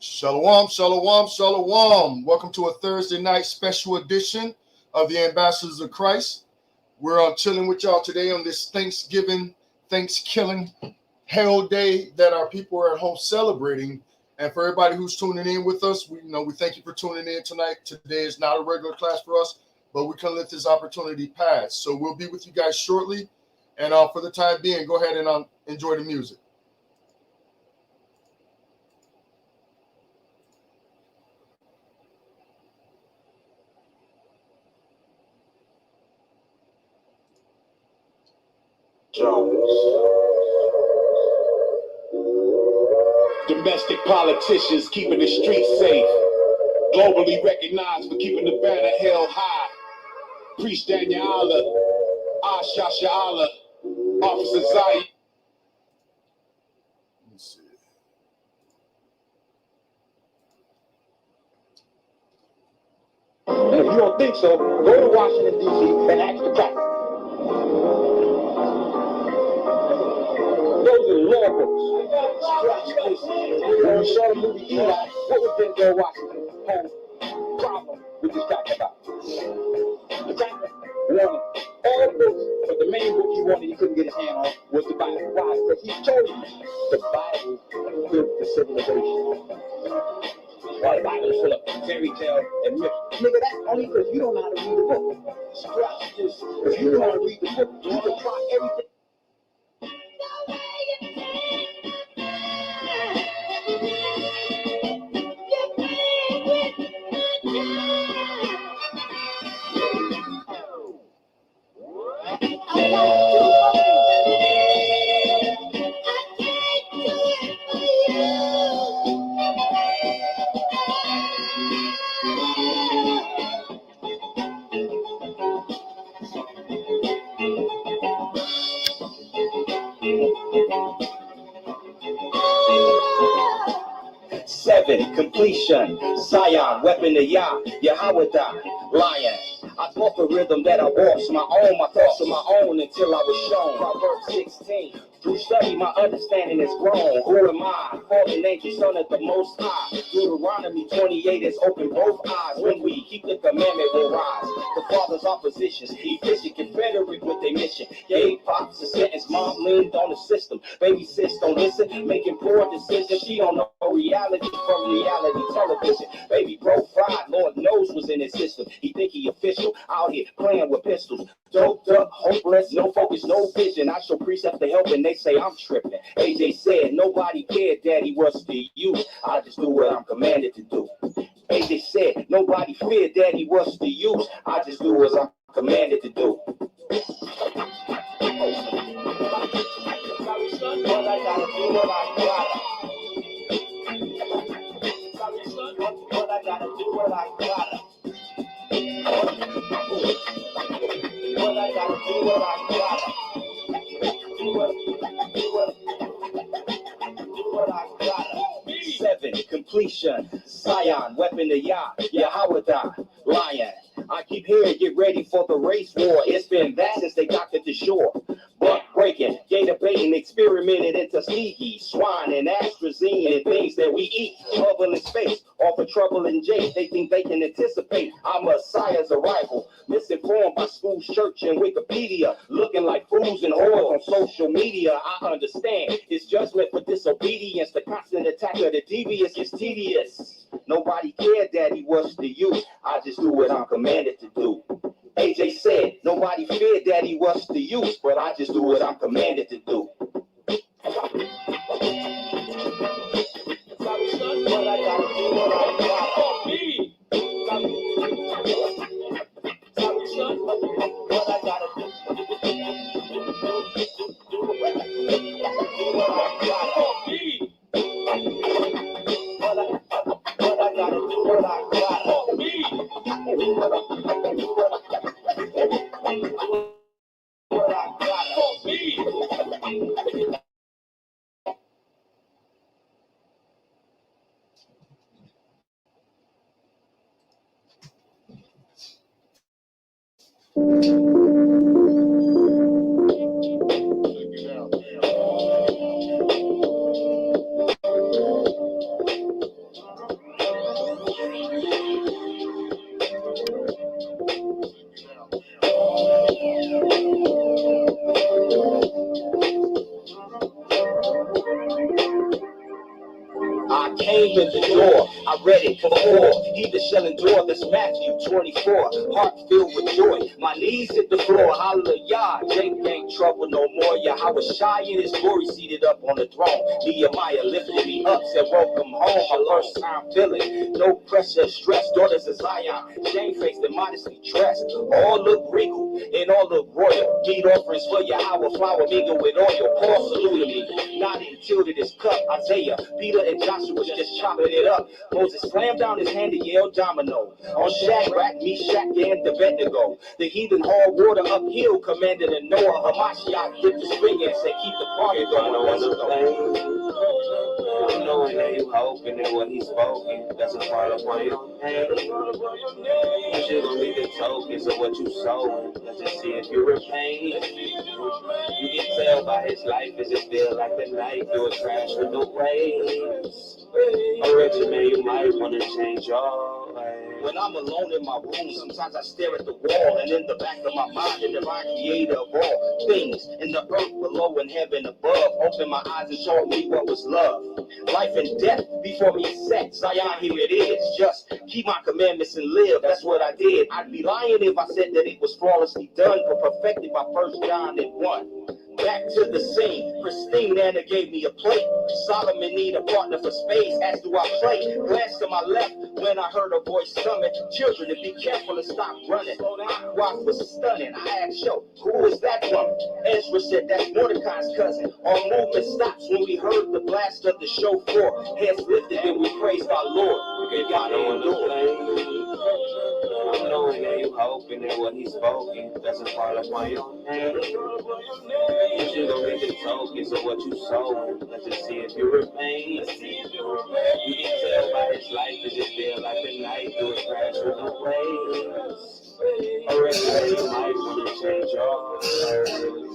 Shalom, shalom, shalom. Welcome to a Thursday night special edition of the Ambassadors of Christ. We're chilling with y'all today on this Thanksgiving, Thanksgiving hell day that our people are at home celebrating. And for everybody who's tuning in with us, we thank you for tuning in tonight. Today is not a regular class for us, but we couldn't let this opportunity pass. So we'll be with you guys shortly. And for the time being, go ahead and enjoy the music. Domestic politicians keeping the streets safe. Globally recognized for keeping the banner held high. Priest Daniel Allah, Ashasha Allah, Officer Zayed. And if you don't think so, go to Washington, D.C. and ask the captain. Those are law books. When we saw the movie Eli, what was Denzel Washington's whole problem we just talked about? The captain wanted all the books, but the main book he wanted, he couldn't get his hand on, was the Bible. Why? Because he told you the Bible built the civilization. Why the Bible is full of fairy tale and myth. Nigga, that's only because you don't know how to read the book. If you know how to read the book, you can try everything. Seven, completion, Zion, weapon of Yah, Yahweh, lion. I taught the rhythm that I walked, my own, my thoughts of my own until I was shown. Proverbs 16, through study my understanding is grown. Who am I? Fallen angel, son of the Most High. Deuteronomy 28 is open both eyes. When we keep the commandment, we'll rise. The father's opposition, efficient, confederate with their mission. Gave pops a sentence, mom leaned on the system. Baby sis don't listen, making poor decisions. She don't know reality from reality television. Baby bro fried, Lord knows was in his system. He think he official, out here playing with pistols. Doped up, hopeless, no focus, no vision. I show precept to help and they say I'm tripping. AJ said nobody cared, daddy was the youth. I just do what I'm commanded to do. AJ said nobody feared, daddy was the youth. I just do what I'm commanded to do. What I gotta do, what I gotta. What I gotta do, what I gotta. What I gotta do, what I gotta. Do what I gotta. Seven, completion, Zion, weapon of Yah, Yahweh, lion. I keep hearing, get ready for the race war. It's been that since they docked at the shore. Buck breaking, gator baiting, experimented into sneaky swine and astrazine and things that we eat. Bubble in space, offer trouble in Jake. They think they can anticipate our Messiah's arrival. Misinformed by schools, church, and Wikipedia. Looking like fools and whores on social media. I understand it's judgment for disobedience. The constant attack of the devious is tedious. Nobody cared, daddy was the youth. I just do what I'm commanded to do. AJ said nobody feared, daddy was the youth, but I just do what I'm commanded to do. What I gotta do, what I gotta. What I gotta do. What I gotta. What I gotta do, what I gotta. What I gotta. I came in the door, I read it before. He that shall endure, that's Matthew 24. Heart filled with joy, my knees hit the floor. Hallelujah, Jake ain't trouble no more. Yahweh shy in his glory, seated up on the throne. Nehemiah lifted me up, said welcome home. My first time feeling, no pressure, stress. Daughters of Zion, shamefaced and modestly dressed. All look regal and all look royal. Meat offerings for Yahweh, flour mingled with oil. Paul saluted me, nodded and tilted his cup. Isaiah, Peter, and Joshua was just chopping it up. Moses slammed down his hand and yelled domino. On Shadrach, Meshach, and Abednego. The heathen hauled water uphill, commanded a Noah. Hamashiach dipped his finger and said, keep the party going. Knowing that you hoping that what he's spoken doesn't fall upon your name. But you're gonna be the tokens of what you sowing. Let's just see if you repent. You can tell by his life as it feel like the night through a crash with the waves. A rich man, you might wanna change your way. When I'm alone in my room, sometimes I stare at the wall, and in the back of my mind, the divine creator of all things, in the earth below and heaven above, opened my eyes and showed me what was love. Life and death before me is set. Zion, here it is. Just keep my commandments and live. That's what I did. I'd be lying if I said that it was flawlessly done, but perfected by 1 John and 1. Back to the scene, pristine. Nana gave me a plate. Solomon need a partner for space, as do I play. Glance to my left when I heard a voice coming. Children, to be careful and stop running. My wife was stunning. I asked, yo, who is that from? Ezra said that's Mordecai's cousin. Our movement stops when we heard the blast of the shofar. Heads lifted and we praised our Lord. We got no I'm knowing that you hoping that what he's spoken doesn't fall upon your name. But you're gonna be the tokens of what you sowing. Let's just see if you remain. You can tell by his life as it feel like the night through a crash with the waves. Or if you might wanna change your ways.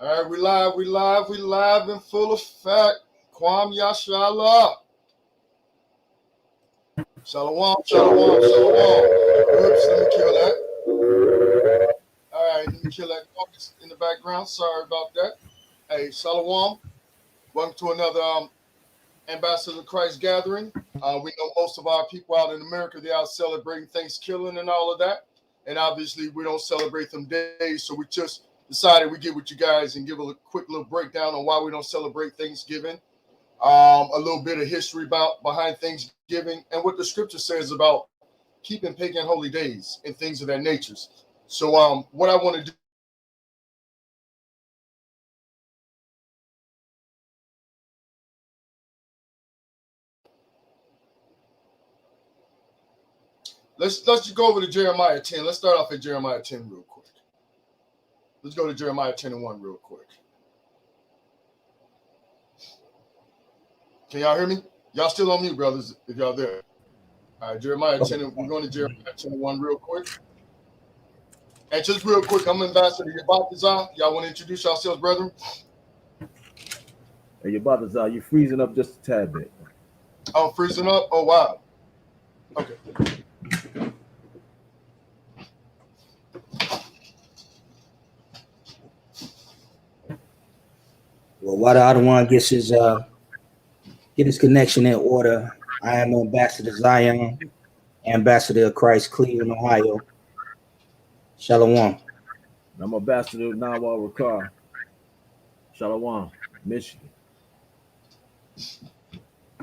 All right, we live in full effect. Kwam Yashala. Shalom. Oops, let me kill that. All right, let me kill that focus in the background. Sorry about that. Hey, Shalom. Welcome to another Ambassadors of Christ gathering. We know most of our people out in America, they're out celebrating Thanksgiving and all of that. And obviously, we don't celebrate them days, so we just decided we get with you guys and give a quick little breakdown on why we don't celebrate Thanksgiving, a little bit of history behind Thanksgiving, and what the scripture says about keeping pagan holy days and things of that nature. So what I want to do, let's just go over to Jeremiah 10. Let's start off at Jeremiah 10 real quick. Let's go to Jeremiah 10 and 1 real quick. Can y'all hear me? Y'all still on mute, brothers, if y'all there. All right, Jeremiah 10. We're going to Jeremiah 10 and 1 real quick. And just real quick, I'm Ambassador Yabatazar. Y'all want to introduce yourselves, brethren? Hey, Yabatazar, you're freezing up just a tad bit. Oh, freezing up? Oh, wow. Okay. Well, while the other one gets his connection in order, I am Ambassador Zion. Ambassador of Christ, Cleveland, Ohio. Shalom. I'm Ambassador Nawal Rakar, Shalom, Michigan.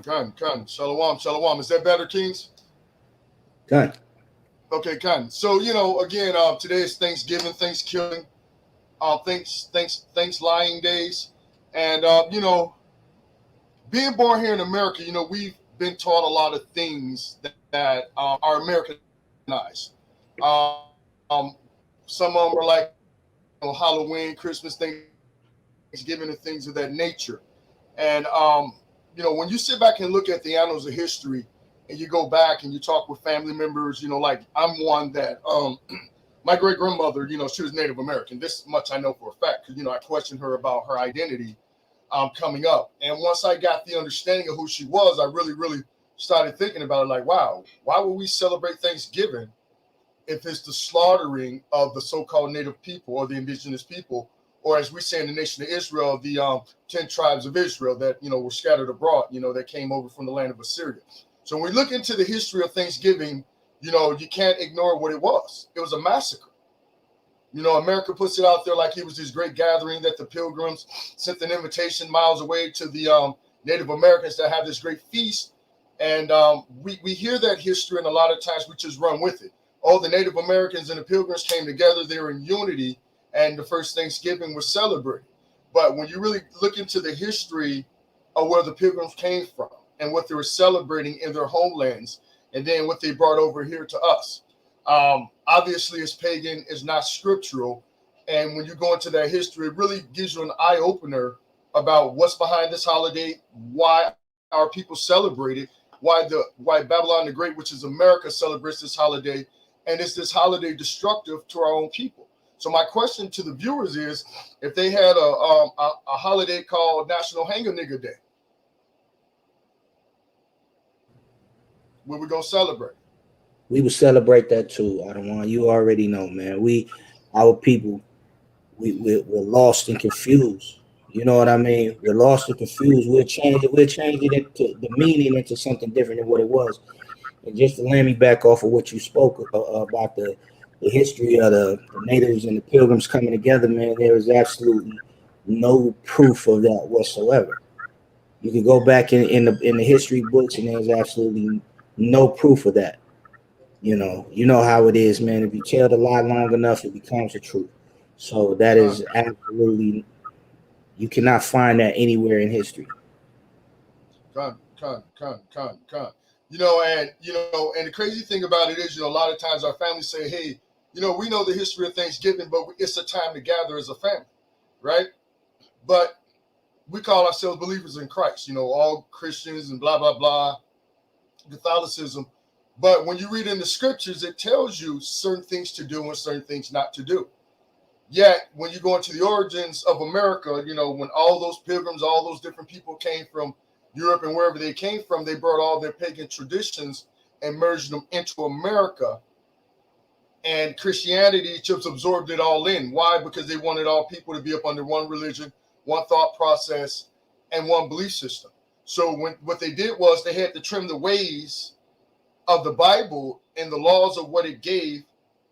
Khan, shalom, shalom. Is that better, Kings? Done. Okay, Khan. So, again, today is Thanksgiving, Thanksgiving, thanks lying days. And, being born here in America, we've been taught a lot of things that are Americanized. Um, some of them are like Halloween, Christmas, Thanksgiving, and things of that nature. And when you sit back and look at the annals of history, and you go back and you talk with family members, like I'm one that my great grandmother, she was Native American. This much I know for a fact because I questioned her about her identity coming up. And once I got the understanding of who she was, I really, really started thinking about it. Like, wow, why would we celebrate Thanksgiving if it's the slaughtering of the so-called native people or the indigenous people, or as we say in the nation of Israel, the 10 tribes of Israel that, were scattered abroad, that came over from the land of Assyria. So when we look into the history of Thanksgiving, you can't ignore what it was. It was a massacre. America puts it out there like it was this great gathering that the pilgrims sent an invitation miles away to the Native Americans to have this great feast. And we hear that history, and a lot of times we just run with it. All the Native Americans and the pilgrims came together. They were in unity, and the first Thanksgiving was celebrated. But when you really look into the history of where the pilgrims came from and what they were celebrating in their homelands, and then what they brought over here to us, obviously it's pagan, it's not scriptural. And when you go into that history, it really gives you an eye-opener about what's behind this holiday, why our people celebrate it, why Babylon the Great, which is America, celebrates this holiday, and is this holiday destructive to our own people? So my question to the viewers is, if they had a holiday called National Hanger Nigger Day, what we gonna celebrate? We would celebrate that too. I don't want you already know, man. Our people, we're lost and confused. You know what I mean? We're lost and confused. We'll change it. We'll change it into the meaning into something different than what it was. And just to land me back off of what you spoke about the history of the natives and the pilgrims coming together, man, there is absolutely no proof of that whatsoever. You can go back in the history books, and there's absolutely no proof of that. You know how it is, man. If you tell the lie long enough, it becomes the truth. So that is absolutely, you cannot find that anywhere in history. Con. And the crazy thing about it is, a lot of times our families say, hey, we know the history of Thanksgiving, but it's a time to gather as a family, right? But we call ourselves believers in Christ, all Christians and blah, blah, blah, Catholicism. But when you read in the scriptures, it tells you certain things to do and certain things not to do. Yet, when you go into the origins of America, when all those pilgrims, all those different people came from Europe and wherever they came from, they brought all their pagan traditions and merged them into America. And Christianity just absorbed it all in. Why? Because they wanted all people to be up under one religion, one thought process, and one belief system. So what they did was they had to trim the ways of the Bible and the laws of what it gave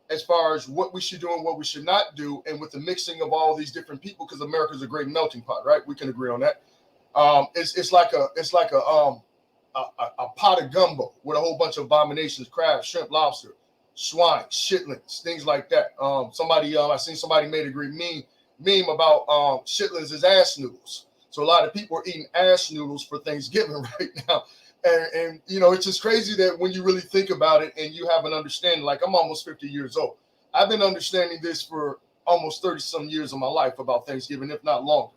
as far as what we should do and what we should not do, and with the mixing of all these different people, because America's a great melting pot, right? We can agree on that. It's like a pot of gumbo with a whole bunch of abominations: crab, shrimp, lobster, swine, shitlings, things like that. I seen somebody made a great meme about shitlings as ass noodles. So a lot of people are eating ass noodles for Thanksgiving right now. And it's just crazy that when you really think about it and you have an understanding, like I'm almost 50 years old. I've been understanding this for almost 30 some years of my life about Thanksgiving, if not longer.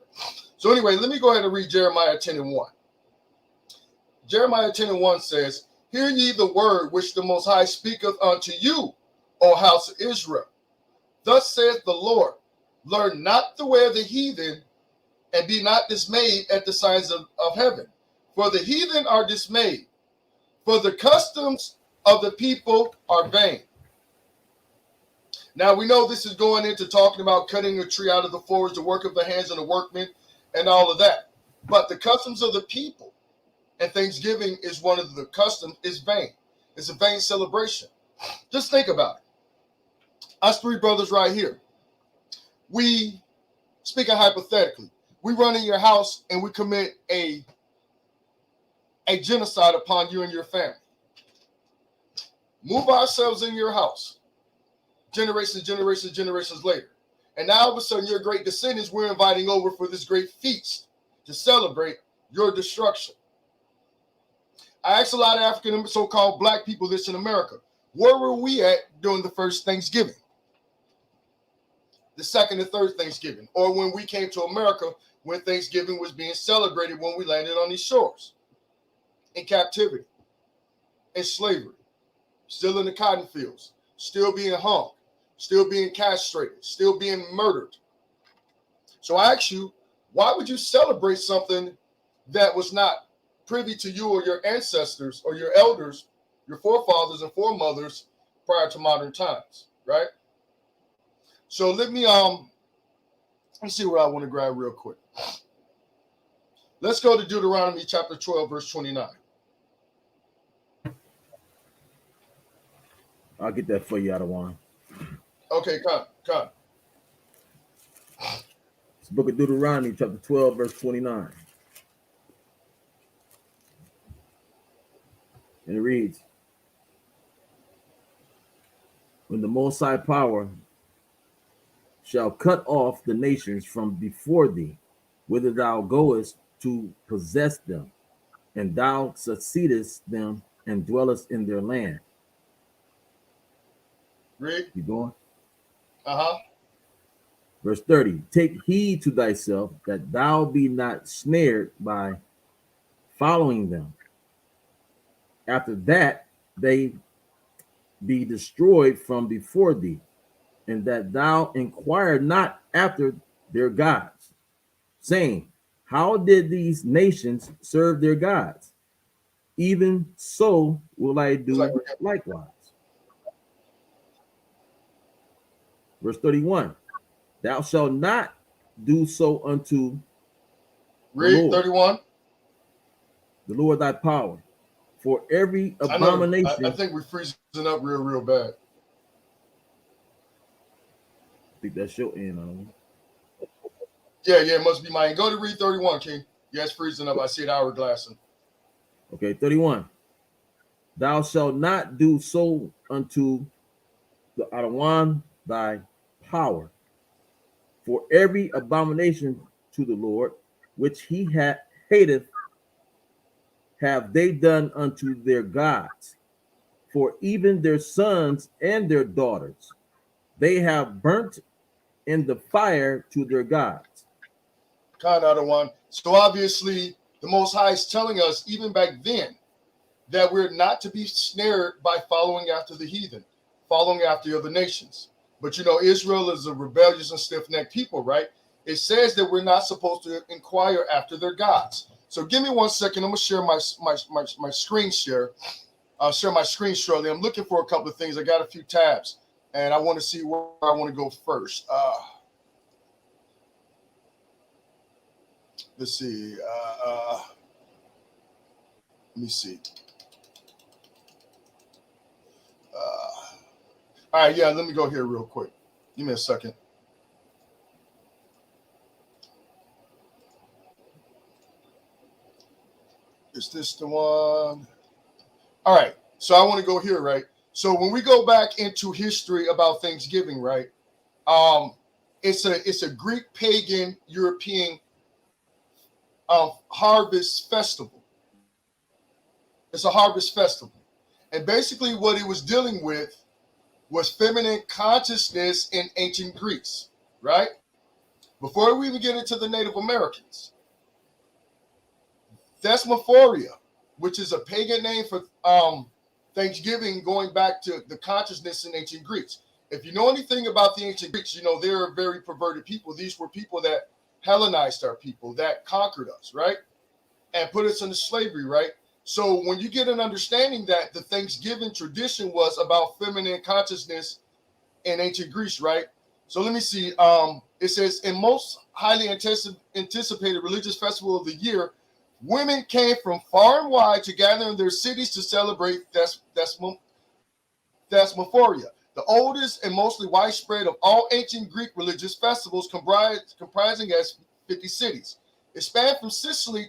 So anyway, let me go ahead and read Jeremiah 10:1. Jeremiah 10:1 says, hear ye the word which the Most High speaketh unto you, O house of Israel. Thus saith the Lord, learn not the way of the heathen, and be not dismayed at the signs of heaven. For the heathen are dismayed, for the customs of the people are vain. Now we know this is going into talking about cutting a tree out of the forest, the work of the hands of the workmen, and all of that. But the customs of the people, and Thanksgiving is one of the customs, is vain. It's a vain celebration. Just think about it. Us three brothers right here. We, speaking hypothetically, we run in your house and we commit a genocide upon you and your family. Move ourselves in your house. Generations later. And now all of a sudden your great descendants we're inviting over for this great feast to celebrate your destruction. I asked a lot of African so-called black people this in America. Where were we at during the first Thanksgiving? The second and third Thanksgiving? Or when we came to America when Thanksgiving was being celebrated when we landed on these shores? In captivity, in slavery, still in the cotton fields, still being hung, still being castrated, still being murdered. So I ask you, why would you celebrate something that was not privy to you or your ancestors or your elders, your forefathers and foremothers prior to modern times, right? So let me see what I want to grab real quick. Let's go to Deuteronomy chapter 12, verse 29. I'll get that for you, Adawan. Okay, come. It's the book of Deuteronomy, chapter 12, verse 29. And it reads, when the Most High power shall cut off the nations from before thee, whither thou goest to possess them, and thou succeedest them and dwellest in their land. Read. You going? Uh-huh. Verse 30, take heed to thyself that thou be not snared by following them. After that, they be destroyed from before thee, and that thou inquire not after their gods, saying, how did these nations serve their gods? Even so will I do likewise. Verse 31, thou shalt not do so unto Read the Lord, 31. the Lord thy power, for every abomination. I think we're freezing up real bad. I think that's your end on it. Yeah, it must be mine. Go to read 31, King. Yeah, it's freezing up. I see it hourglassing. Okay, 31. Thou shalt not do so unto the Adawan thy power, for every abomination to the Lord, which he hateth, have they done unto their gods. For even their sons and their daughters, they have burnt in the fire to their gods. Kind of the one. So obviously, the Most High is telling us, even back then, that we're not to be snared by following after the heathen, following after the other nations. But you know, Israel is a rebellious and stiff-necked people, right? It says that we're not supposed to inquire after their gods. So give me 1 second. I'm gonna share my screen share. I'll share my screen shortly. I'm looking for a couple of things. I got a few tabs, and I want to see where I want to go first. Let's see. Let me see. All right, yeah, let me go here real quick. Give me a second. Is this the one? All right, so I want to go here, right? So when we go back into history about Thanksgiving, right? It's a Greek pagan European harvest festival. It's a harvest festival, and basically what it was dealing with was feminine consciousness in ancient Greece, right? Before we even get into the Native Americans, Thesmophoria, which is a pagan name for Thanksgiving, going back to the consciousness in ancient Greeks. If you know anything about the ancient Greeks, you know they're a very perverted people. These were people that Hellenized our people, that conquered us, right? And put us into slavery, right? So when you get an understanding that the Thanksgiving tradition was about feminine consciousness in ancient Greece, right? So let me see. It says, in most highly anticipated religious festival of the year, Women came from far and wide to gather in their cities to celebrate Thesmophoria, the oldest and mostly widespread of all ancient Greek religious festivals, comprising as 50 cities. It spanned from Sicily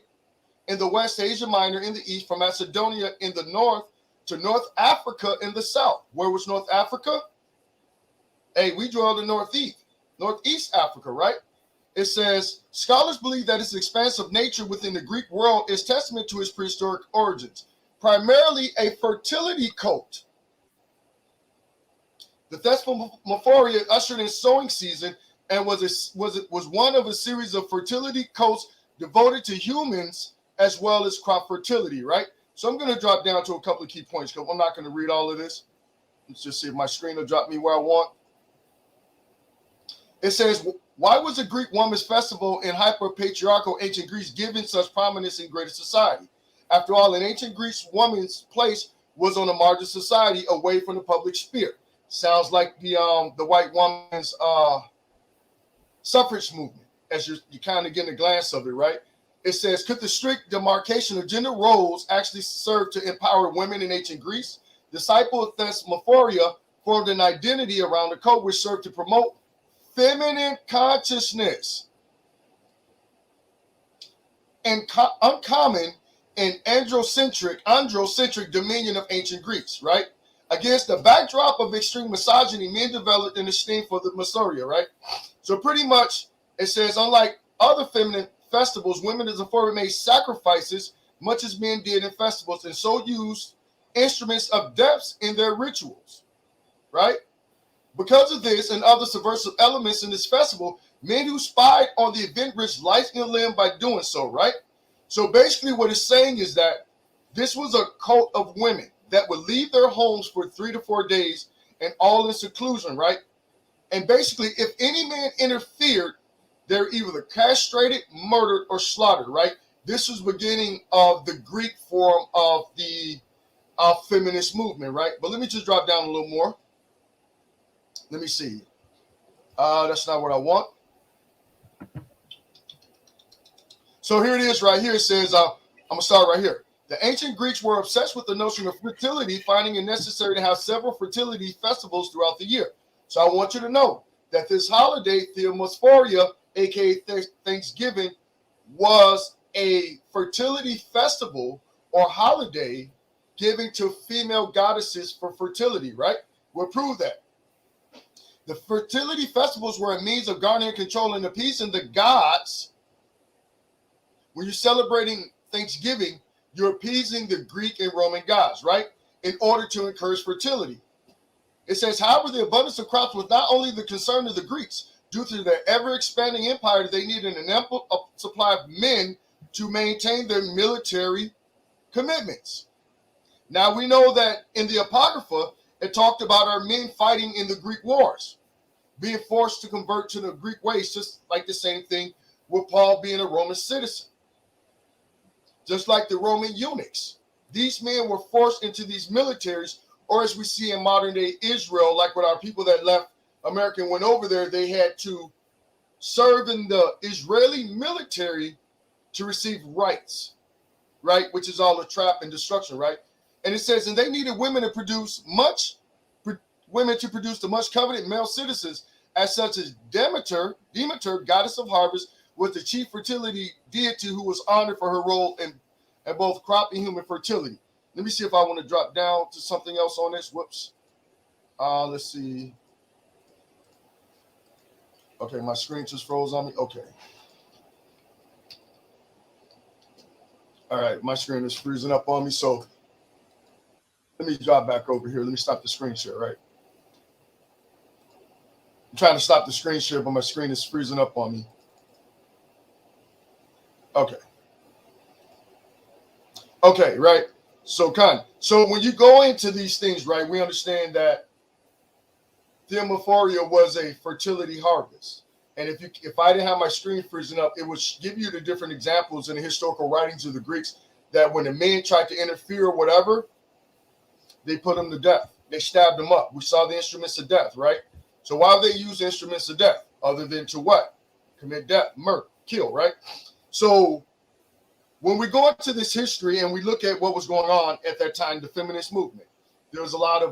in the west, Asia Minor in the east, from Macedonia in the north to North Africa in the south. Where was North Africa? Hey, we dwell in Northeast Africa, right? It says, scholars believe that its expansive nature within the Greek world is testament to its prehistoric origins, primarily a fertility cult. The Thesmophoria ushered in sowing season and was one of a series of fertility cults devoted to humans as well as crop fertility, right? So I'm going to drop down to a couple of key points because I'm not going to read all of this. Let's just see if my screen will drop me where I want. It says, why was the Greek women's festival in hyper-patriarchal ancient Greece given such prominence in greater society? After all, in ancient Greece, woman's place was on the margin of society away from the public sphere. Sounds like the white woman's suffrage movement, as you're kind of getting a glance of it, right? It says, could the strict demarcation of gender roles actually serve to empower women in ancient Greece? Disciple of Thesmophoria formed an identity around the code which served to promote feminine consciousness and uncommon and androcentric dominion of ancient Greece, right? Against the backdrop of extreme misogyny, men developed an esteem for the Massoria, right? So pretty much it says, unlike other feminine festivals, women as a form made sacrifices much as men did in festivals, and so used instruments of death in their rituals, right? Because of this and other subversive elements in this festival, men who spied on the event risked life and limb by doing so, right? So basically what it's saying is that this was a cult of women that would leave their homes for 3 to 4 days and all in seclusion, right? And basically, if any man interfered, they're either castrated, murdered, or slaughtered, right? This was beginning of the Greek form of the feminist movement, right? But let me just drop down a little more. Let me see. That's not what I want. So here it is right here. It says, I'm going to start right here. The ancient Greeks were obsessed with the notion of fertility, finding it necessary to have several fertility festivals throughout the year. So I want you to know that this holiday, Thesmophoria, aka Thanksgiving, was a fertility festival or holiday given to female goddesses for fertility, right? We'll prove that. The fertility festivals were a means of garnering, controlling, and appeasing the gods. When you're celebrating Thanksgiving, you're appeasing the Greek and Roman gods, right? In order to encourage fertility. It says, however, the abundance of crops was not only the concern of the Greeks. Due to their ever-expanding empire, they needed an ample supply of men to maintain their military commitments. Now, we know that in the Apocrypha, it talked about our men fighting in the Greek wars, being forced to convert to the Greek ways, just like the same thing with Paul being a Roman citizen. Just like the Roman eunuchs. These men were forced into these militaries, or as we see in modern day Israel, like with our people that left America and went over there, they had to serve in the Israeli military to receive rights, right? Which is all a trap and destruction, right? And it says, and they needed women to produce the much coveted male citizens, as such as Demeter, goddess of harvest, was the chief fertility deity who was honored for her role in both crop and human fertility. Let me see if I want to drop down to something else on this. Whoops. Let's see. Okay, my screen just froze on me. Okay. All right, my screen is freezing up on me. So let me drop back over here. Let me stop the screen share, right? I'm trying to stop the screen share, but my screen is freezing up on me. Okay. Okay, right. So when you go into these things, right, we understand that Thesmophoria was a fertility harvest. And if I didn't have my screen freezing up, it would give you the different examples in the historical writings of the Greeks that when the men tried to interfere or whatever, they put them to death. They stabbed them up. We saw the instruments of death, right? So why would they use instruments of death other than to what? Commit death, murder, kill, right? So when we go into this history and we look at what was going on at that time, the feminist movement, there was a lot of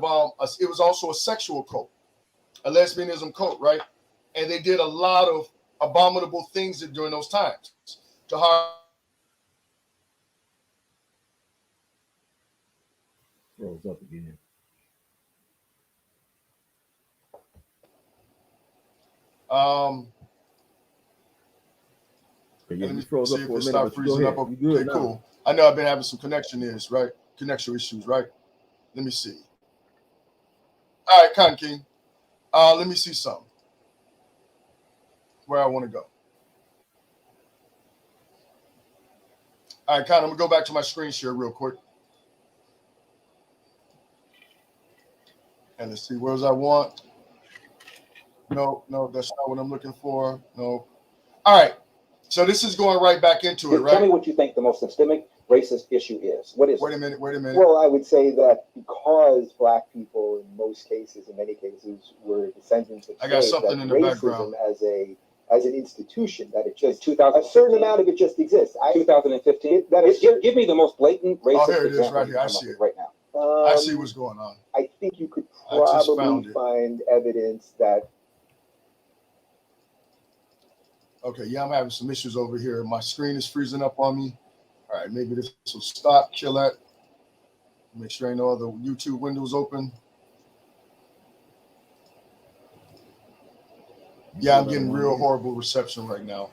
it was also a sexual cult, a lesbianism cult, right? And they did a lot of abominable things during those times to harm. Froze up again. Yeah, Let you me froze see up if for a it minute, stopped but you go freezing ahead. up. You good Okay, now. cool. I know I've been having some connection issues, right? Let me see. All right, Con King. Let me see something. Where I want to go. All right, Con, I'm gonna go back to my screen share real quick. And let's see, where's I want? No, that's not what I'm looking for. No. All right. So this is going right back into it, right? Tell me what you think the most systemic racist issue is. What is Wait it? a minute. Well, I would say that because black people, in many cases, were descendants of I got slaves, something that in the background. racism as an institution, that it just 2000, a certain amount of it just exists. 2015. That is Give me the most blatant racist here it is, example right you here. I can come see up with it. right now. I see what's going on. I think you could I just found probably it. find evidence that Okay, yeah, I'm having some issues over here. My screen is freezing up on me. All right, maybe this will stop. Kill that. Make sure ain't no other YouTube windows open. Yeah, I'm getting real horrible reception right now.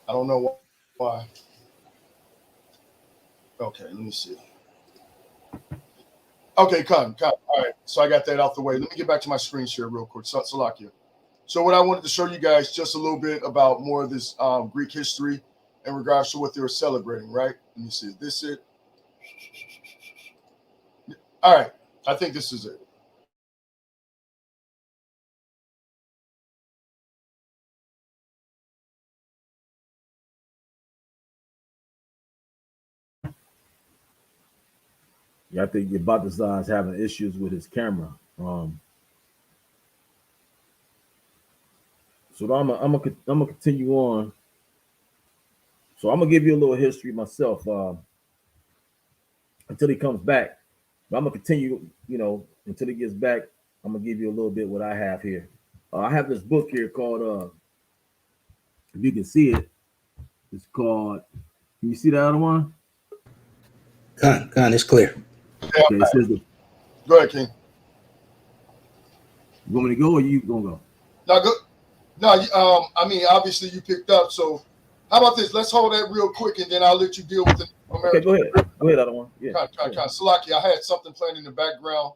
I don't know why. Okay, let me see. Okay, come. All right, so I got that out the way. Let me get back to my screen share real quick. Salakia. So what I wanted to show you guys just a little bit about more of this Greek history in regards to what they were celebrating, right? Let me see. Is this it? All right, I think this is it. Yeah, I think Balthazar is having issues with his camera. So I'm gonna continue on. So I'm gonna give you a little history myself until he comes back. But I'm gonna continue, until he gets back. I'm gonna give you a little bit what I have here. I have this book here called, if you can see it, it's called. Can you see the other one? Con, it's clear. Okay, it says. Go ahead, King. You want me to go or you gonna go? No, go. No, I mean, obviously you picked up. So, how about this? Let's hold that real quick, and then I'll let you deal with the American. Okay, go ahead. Go ahead, other one. Yeah. Salaki, I had something playing in the background.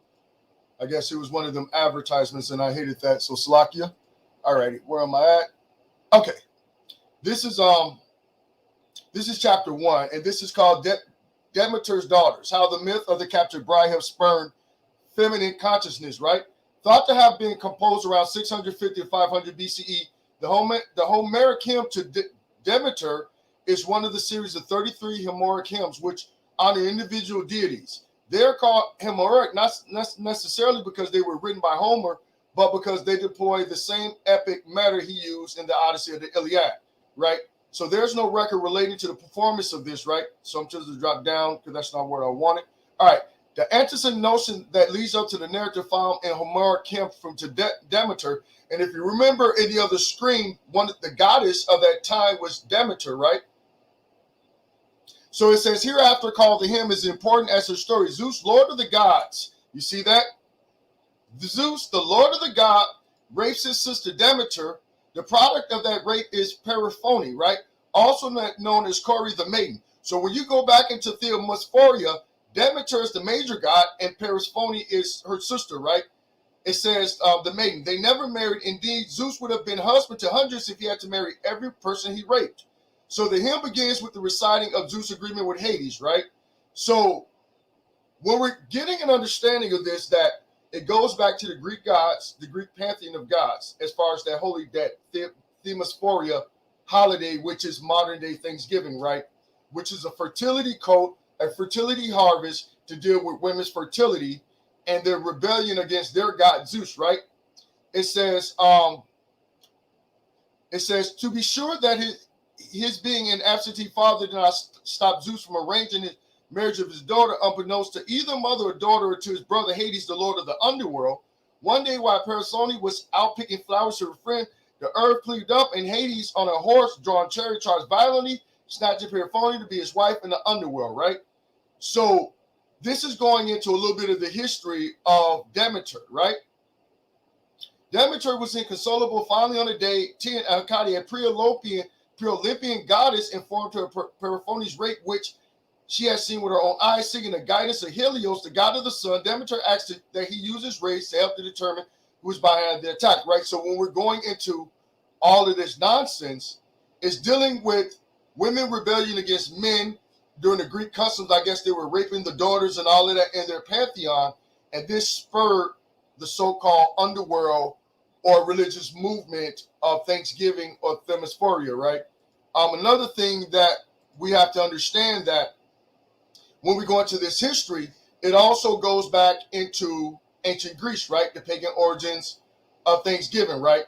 I guess it was one of them advertisements, and I hated that. So, Salakia. All righty, where am I at? Okay, this is chapter 1, and this is called Demeter's Daughters: How the Myth of the Captured Bride Have Spurned Feminine Consciousness. Right, thought to have been composed around 650 to 500 BCE. The Homeric hymn to Demeter is one of the series of 33 Homeric hymns which honor individual deities. They're called Homeric not necessarily because they were written by Homer, but because they deploy the same epic matter he used in the Odyssey of the Iliad, right? So there's no record relating to the performance of this, right? So I'm just to drop down because that's not what I wanted. All right. The antecedent notion that leads up to the narrative found in Homeric hymn from Demeter. And if you remember in the other screen, the goddess of that time was Demeter, right? So it says, hereafter called the hymn is important as her story. Zeus, Lord of the gods. You see that? Zeus, the Lord of the god, rapes his sister Demeter. The product of that rape is Persephone, right? Also known as Cori the maiden. So when you go back into Theomosphoria, Demeter is the major god and Persephone is her sister, right? It says the maiden. They never married. Indeed, Zeus would have been husband to hundreds if he had to marry every person he raped. So the hymn begins with the reciting of Zeus' agreement with Hades, right? So when we're getting an understanding of this, that it goes back to the Greek gods, the Greek pantheon of gods, as far as that holy Theomosphoria holiday, which is modern day Thanksgiving, right? Which is a fertility cult, a fertility harvest to deal with women's fertility and their rebellion against their god Zeus, right? It says to be sure that his being an absentee father did not stop Zeus from arranging his marriage of his daughter, unbeknownst to either mother or daughter, or to his brother Hades, the lord of the underworld. One day, while Persephone was out picking flowers to her friend, the earth cleaved up, and Hades, on a horse drawn chariot, charged violently, snatching Persephone to be his wife in the underworld, right? So this is going into a little bit of the history of Demeter, right? Demeter was inconsolable. Finally, on a day, Tiamat, a pre-Olympian goddess, informed her of Persephone's rape, which she had seen with her own eyes. Seeking the guidance of Helios, the god of the sun, Demeter asked that he use his rays to help to determine who's behind the attack, right? So when we're going into all of this nonsense, it's dealing with women rebellion against men during the Greek customs. I guess they were raping the daughters and all of that in their pantheon, and this spurred the so-called underworld or religious movement of Thanksgiving or Themistophoria, right? Another thing that we have to understand that when we go into this history, it also goes back into ancient Greece, right? The pagan origins of Thanksgiving, right?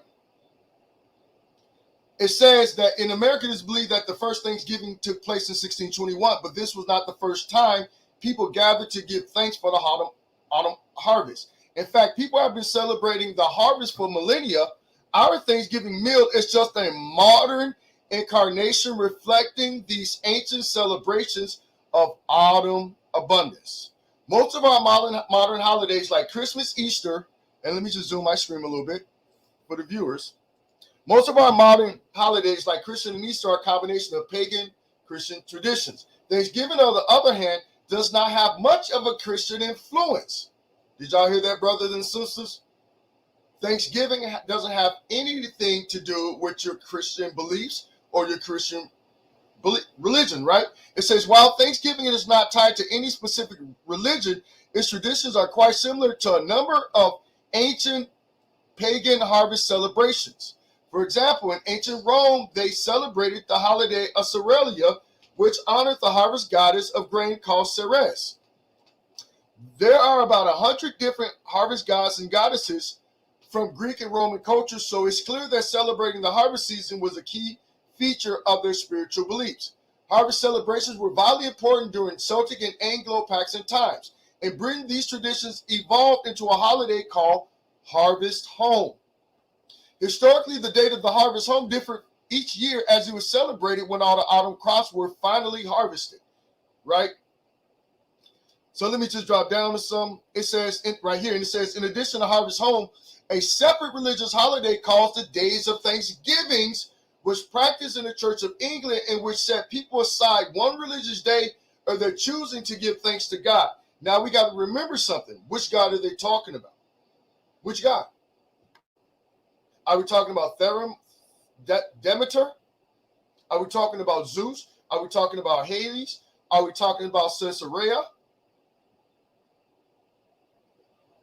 It says that in America, it's believed that the first Thanksgiving took place in 1621, but this was not the first time people gathered to give thanks for the autumn harvest. In fact, people have been celebrating the harvest for millennia. Our Thanksgiving meal is just a modern incarnation reflecting these ancient celebrations of autumn abundance. Most of our modern holidays like Christmas, Easter, and let me just zoom my screen a little bit for the viewers. Most of our modern holidays like Christmas and Easter are a combination of pagan Christian traditions. Thanksgiving, on the other hand, does not have much of a Christian influence. Did y'all hear that, brothers and sisters? Thanksgiving doesn't have anything to do with your Christian beliefs or your Christian religion, right? It says, while Thanksgiving is not tied to any specific religion, its traditions are quite similar to a number of ancient pagan harvest celebrations. For example, in ancient Rome, they celebrated the holiday of Cerealia, which honored the harvest goddess of grain called Ceres. There are about 100 different harvest gods and goddesses from Greek and Roman cultures, so it's clear that celebrating the harvest season was a key feature of their spiritual beliefs. Harvest celebrations were vitally important during Celtic and Anglo-Saxon times. In Britain, these traditions evolved into a holiday called Harvest Home. Historically, the date of the Harvest Home differed each year as it was celebrated when all the autumn crops were finally harvested, right? So let me just drop down to some. It says right here, and it says, in addition to Harvest Home, a separate religious holiday called the Days of Thanksgivings was practiced in the Church of England, in which set people aside one religious day or they're choosing to give thanks to God. Now we got to remember something. Which God are they talking about? Which God? Are we talking about Demeter? Are we talking about Zeus? Are we talking about Hades? Are we talking about Caesarea?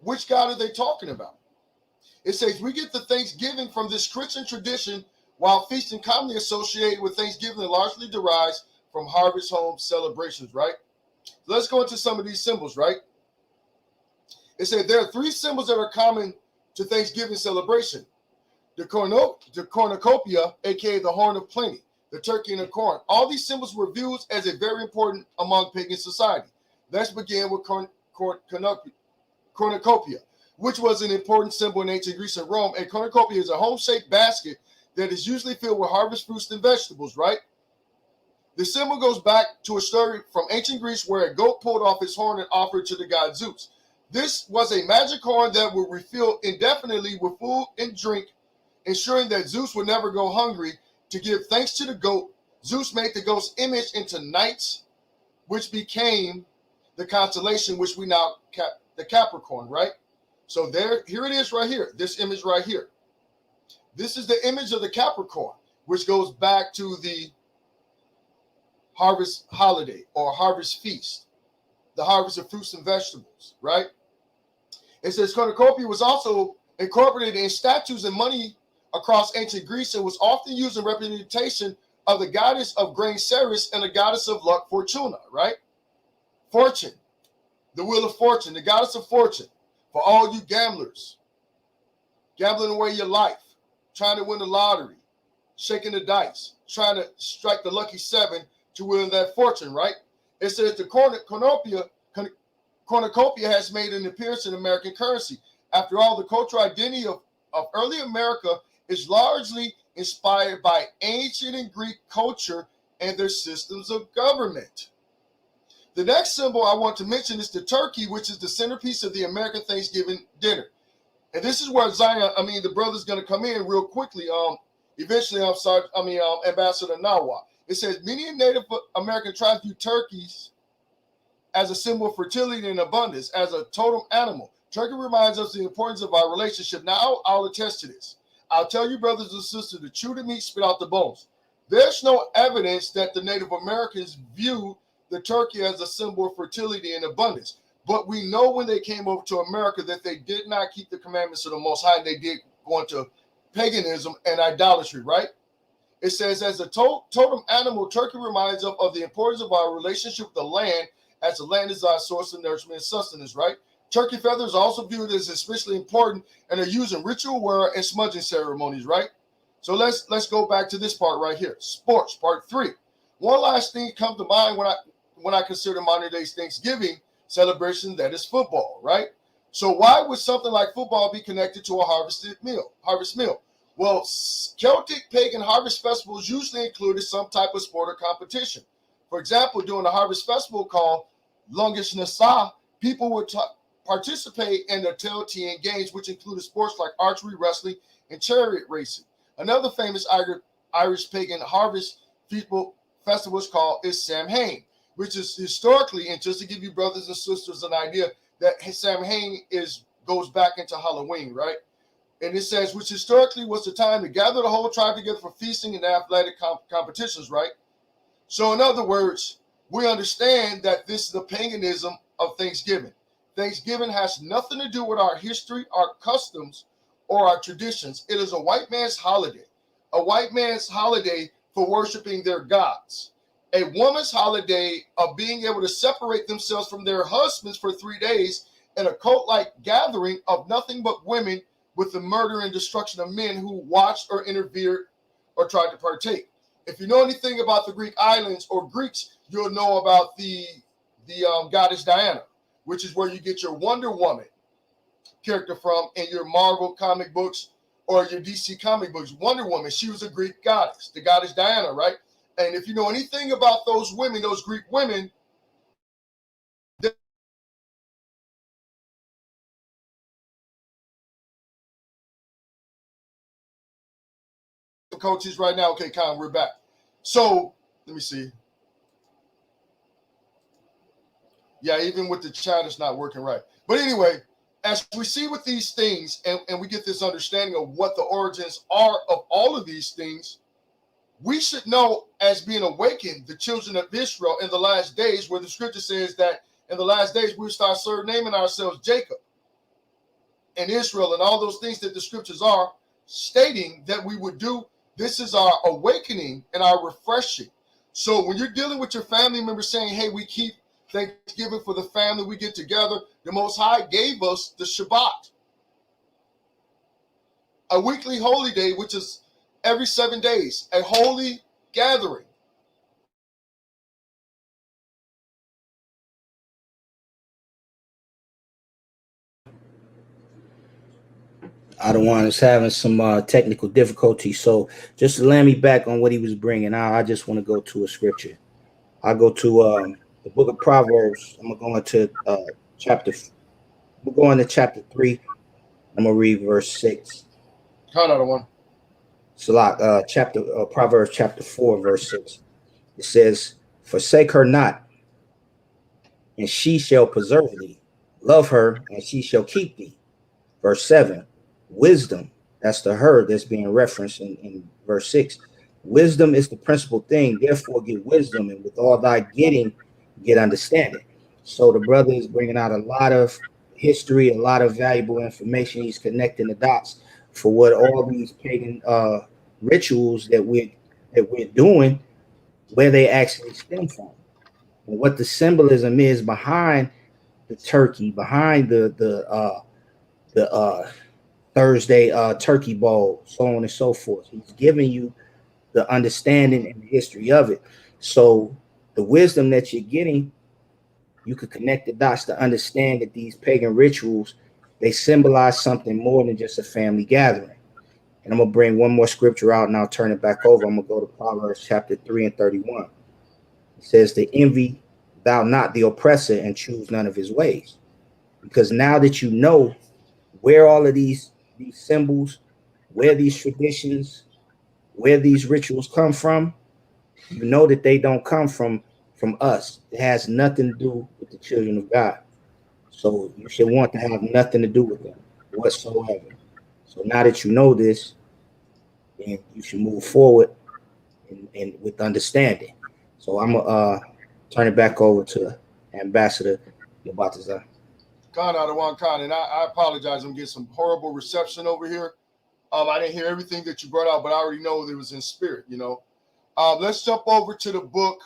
Which God are they talking about? It says we get the Thanksgiving from this Christian tradition, while feasting commonly associated with Thanksgiving largely derives from Harvest Home celebrations, right? So let's go into some of these symbols, right? It said there are three symbols that are common to Thanksgiving celebration. The cornucopia, aka the horn of plenty, the turkey and the corn. All these symbols were viewed as a very important among pagan society. Let's begin with cornucopia, which was an important symbol in ancient Greece and Rome. A cornucopia is a home-shaped basket that is usually filled with harvest fruits and vegetables, right? The symbol goes back to a story from ancient Greece where a goat pulled off his horn and offered to the god Zeus. This was a magic horn that would refill indefinitely with food and drink, ensuring that Zeus would never go hungry. To give thanks to the goat, Zeus made the goat's image into knights, which became the constellation, which we now the Capricorn, right? So here it is right here, this image right here. This is the image of the Capricorn, which goes back to the harvest holiday or harvest feast, the harvest of fruits and vegetables, right? It says cornucopia was also incorporated in statues and money across ancient Greece and was often used in representation of the goddess of grain Ceres and the goddess of luck Fortuna, right? Fortune, the wheel of fortune, the goddess of fortune. For all you gamblers, gambling away your life, trying to win the lottery, shaking the dice, trying to strike the lucky 7 to win that fortune, right? It says the cornucopia has made an appearance in American currency. After all, the cultural identity of early America is largely inspired by ancient and Greek culture and their systems of government. The next symbol I want to mention is the turkey, which is the centerpiece of the American Thanksgiving dinner. And this is where the brother's going to come in real quickly. Eventually, Ambassador Nawa. It says many Native American tribes view turkeys as a symbol of fertility and abundance, as a totem animal. Turkey reminds us of the importance of our relationship. Now, I'll attest to this. I'll tell you, brothers and sisters, to chew the meat, spit out the bones. There's no evidence that the Native Americans viewed the turkey as a symbol of fertility and abundance. But we know when they came over to America that they did not keep the commandments of the Most High. They did go into paganism and idolatry, right? It says, as a totem animal, turkey reminds us of the importance of our relationship with the land, as the land is our source of nourishment and sustenance, right? Turkey feathers are also viewed as especially important and are used in ritual wear and smudging ceremonies, right? So let's go back to this part right here. Sports, part 3. One last thing comes to mind when I consider modern day Thanksgiving celebration, that is football, right? So why would something like football be connected to a harvest meal? Well, Celtic pagan harvest festivals usually included some type of sport or competition. For example, during the harvest festival called Lungish Nasa, people would participate in the Celtian games, which included sports like archery, wrestling, and chariot racing. Another famous Irish pagan harvest festival is Samhain, which is historically, and just to give you brothers and sisters an idea, that Samhain goes back into Halloween, right? And it says, which historically was the time to gather the whole tribe together for feasting and athletic competitions, right? So in other words, we understand that this is the paganism of Thanksgiving. Thanksgiving has nothing to do with our history, our customs, or our traditions. It is a white man's holiday for worshiping their gods, a woman's holiday of being able to separate themselves from their husbands for 3 days in a cult-like gathering of nothing but women, with the murder and destruction of men who watched or interfered or tried to partake. If you know anything about the Greek islands or Greeks, you'll know about the goddess Diana, which is where you get your Wonder Woman character from in your Marvel comic books or your DC comic books. Wonder Woman, she was a Greek goddess, the goddess Diana, right? And if you know anything about those women, those Greek women, difficulties right now. Okay, Con, we're back. So let me see. Yeah, even with the chat, it's not working right. But anyway, as we see with these things, and we get this understanding of what the origins are of all of these things, we should know, as being awakened, the children of Israel in the last days, where the scripture says that in the last days we'll start naming ourselves Jacob and Israel and all those things that the scriptures are stating that we would do. This is our awakening and our refreshing. So when you're dealing with your family members saying, hey, we keep Thanksgiving for the family, we get together, the Most High gave us the Shabbat, a weekly holy day, which is every 7 days, a holy gathering. I don't want us having some technical difficulties. So just to land me back on what he was bringing out, I just want to go to a scripture. I go to the book of Proverbs. I'm going to go into chapter 3. I'm going to read verse 6. Another one. So Proverbs chapter 4, verse 6. It says, forsake her not, and she shall preserve thee. Love her, and she shall keep thee. Verse 7, wisdom, that's the her that's being referenced in verse 6. Wisdom is the principal thing, therefore get wisdom, and with all thy getting, get understanding. So the brother is bringing out a lot of history, a lot of valuable information. He's connecting the dots for what all these pagan rituals that we're doing, where they actually stem from, and what the symbolism is behind the turkey, behind the Thursday turkey bowl, so on and so forth. He's giving you the understanding and the history of it. So the wisdom that you're getting, you could connect the dots to understand that these pagan rituals, they symbolize something more than just a family gathering. And I'm gonna bring one more scripture out and I'll turn it back over. I'm gonna go to Proverbs chapter 3 and 31. It says, "To envy thou not the oppressor and choose none of his ways." Because now that you know where all of these symbols, where these traditions, where these rituals come from, you know that they don't come from us. It has nothing to do with the children of God. So you should want to have nothing to do with them whatsoever. So now that you know this, then you should move forward and with understanding. So I'm gonna turn it back over to Ambassador Yabatazar. Khan Adawan Khan, and I apologize. I'm getting some horrible reception over here. I didn't hear everything that you brought out, but I already know that it was in spirit, you know. Let's jump over to the book.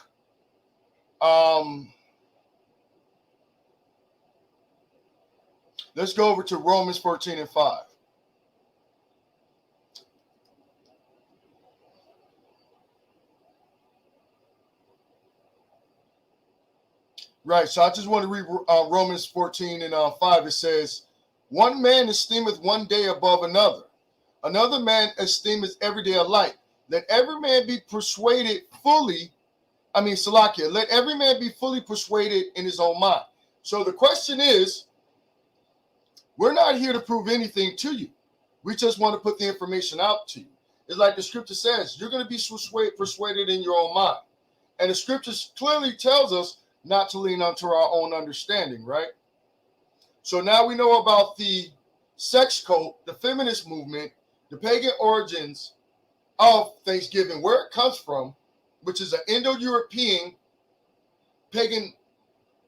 Let's go over to Romans 14 and 5. Right, so I just want to read Romans 14 and 5. It says, "One man esteemeth one day above another. Another man esteemeth every day alike. Let every man be persuaded fully." Salakia, let every man be fully persuaded in his own mind. So the question is, we're not here to prove anything to you. We just want to put the information out to you. It's like the scripture says, you're going to be persuaded in your own mind. And the scriptures clearly tells us not to lean onto our own understanding, right? So now we know about the sex cult, the feminist movement, the pagan origins of Thanksgiving, where it comes from, which is an Indo-European pagan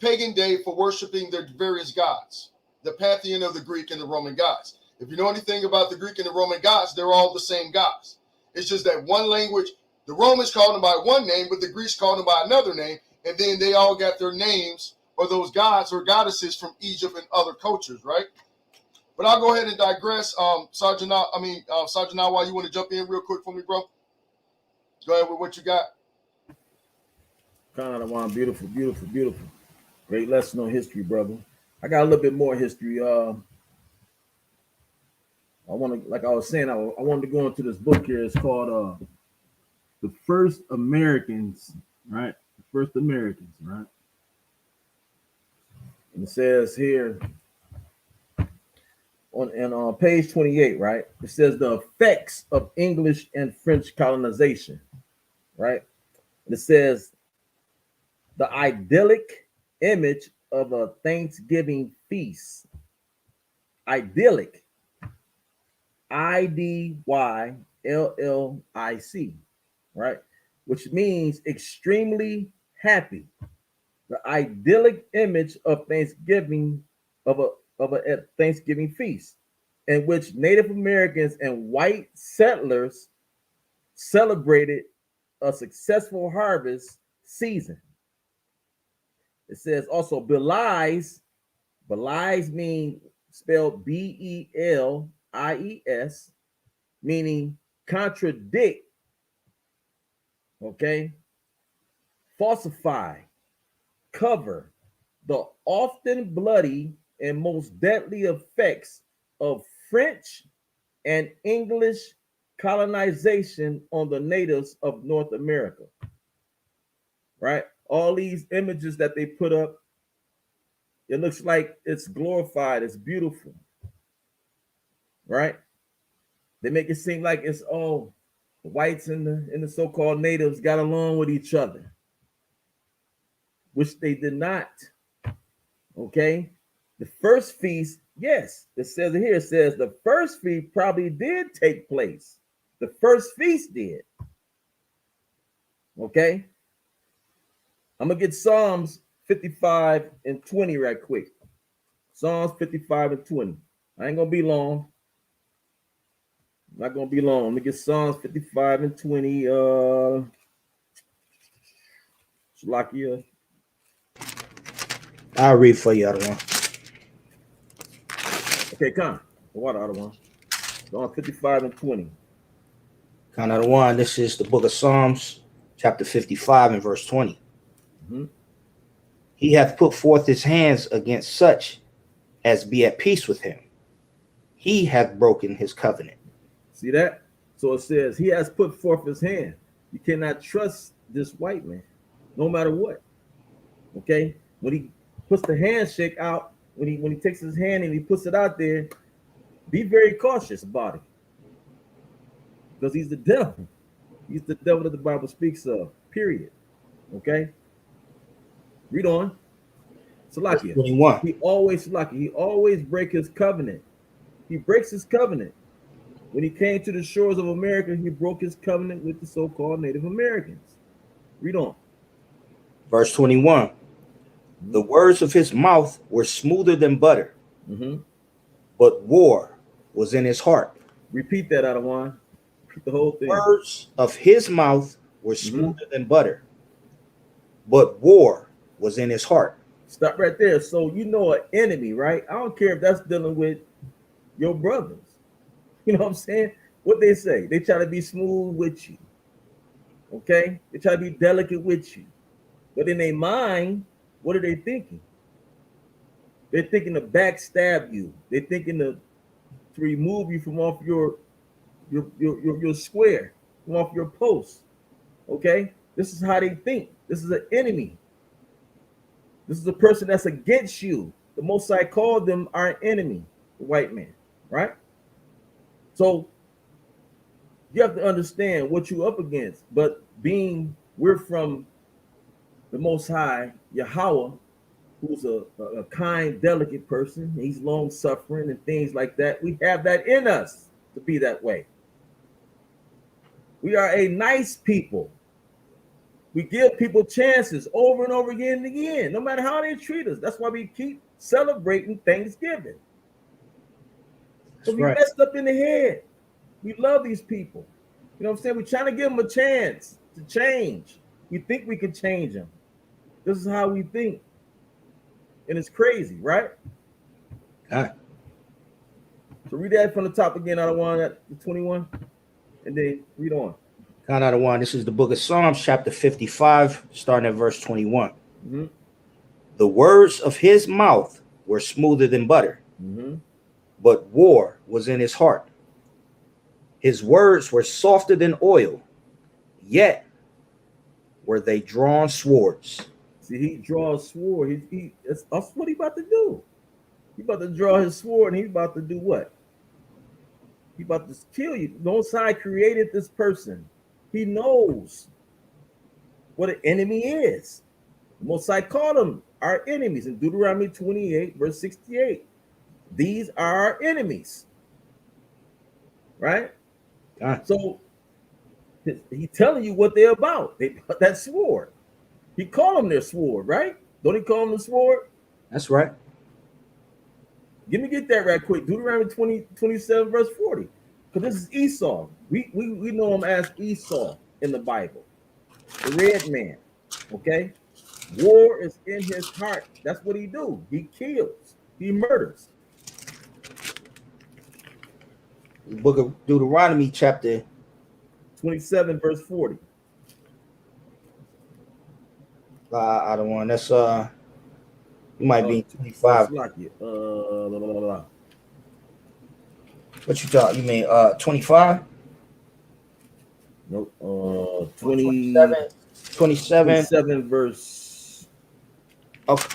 day for worshiping their various gods, the pantheon of the Greek and the Roman gods. If you know anything about the Greek and the Roman gods, they're all the same gods. It's just that one language, the Romans called them by one name, but the Greeks called them by another name, and then they all got their names or those gods or goddesses from Egypt and other cultures, right? But I'll go ahead and digress. Sergeant Nawal, you want to jump in real quick for me, bro? Go ahead with what you got. Beautiful, beautiful, beautiful. Great lesson on history, brother. I got a little bit more history. I want to, like I was saying, I wanted to go into this book here. It's called The First Americans, right? The First Americans, right? And it says here on page 28, right? It says the effects of English and French colonization, right? And it says the idyllic image of a Thanksgiving feast. Idyllic. IDYLLIC, right? Which means extremely happy. The idyllic image of Thanksgiving, of a Thanksgiving feast, in which Native Americans and white settlers celebrated a successful harvest season. It says also belies mean spelled BELIES, meaning contradict, okay, falsify, cover the often bloody and most deadly effects of French and English colonization on the natives of North America. Right? All these images that they put up, it looks like it's glorified, it's beautiful. Right? They make it seem like it's the whites and the so-called natives got along with each other, which they did not. Okay? The first feast, yes, it says it here. It says the first feast probably did take place. The first feast did. Okay? I'm going to get Psalms 55 and 20 right quick. Psalms 55 and 20. I ain't going to be long. Not going to be long. Let me get Psalms 55 and 20. Shalakia. I'll read for you, other one. Okay, come. The water, other one. Psalms 55 and 20. Count out of one. This is the book of Psalms, chapter 55 and verse 20. Mhm. He hath put forth his hands against such as be at peace with him. He hath broken his covenant. See that? So it says he has put forth his hand. You cannot trust this white man, no matter what. Okay? When he puts the handshake out, when he takes his hand and he puts it out there, be very cautious about it. Because he's the devil. He's the devil that the Bible speaks of. Period. Okay? Read on. Salakia. 21. He always break his covenant. He breaks his covenant. When he came to the shores of America, he broke his covenant with the so-called Native Americans. Read on. Verse 21. The words of his mouth were smoother than butter, but war was in his heart. Repeat that, Adawan. Repeat the whole thing. Words of his mouth were smoother than butter, but war was in his heart. Stop right there. So you know an enemy, right? I don't care if that's dealing with your brothers. You know what I'm saying? What they say, they try to be smooth with you. Okay? They try to be delicate with you. But in their mind, what are they thinking? They're thinking to backstab you. They're thinking to remove you from off your square, from off your post. Okay? This is how they think. This is an enemy. This is a person that's against you. The Most High called them our enemy, the white man, right? So you have to understand what you're up against. But being we're from the Most High, Yahweh, who's a kind, delicate person, he's long suffering and things like that. We have that in us to be that way. We are a nice people. We give people chances over and over again and again, no matter how they treat us. That's why we keep celebrating Thanksgiving. So we messed up in the head. We love these people. You know what I'm saying? We're trying to give them a chance to change. We think we can change them. This is how we think. And it's crazy, right? All right. So read that from the top again. I don't want that 21. And then read on. Count out of one. This is the book of Psalms, chapter 55, starting at verse 21. The words of his mouth were smoother than butter, but war was in his heart. His words were softer than oil, yet were they drawn swords. See, he draws sword. That's what he about to do. He about to draw his sword, and he's about to do what? He about to kill you. The Most High created this person. He knows what an enemy is. The Most High called them our enemies in Deuteronomy 28, verse 68. These are our enemies. Right? So he's telling you what they're about. They put that sword. He called them their sword, right? Don't he call them the sword? That's right. Get that right quick. Deuteronomy 27, verse 40. Because this is Esau. We know him as Esau in the Bible. The red man. Okay? War is in his heart. That's what he do. He kills. He murders. The book of Deuteronomy, chapter 27, verse 40. I don't want. That's you might be 25. What you thought? You mean 25? Nope. 27 verse. Okay.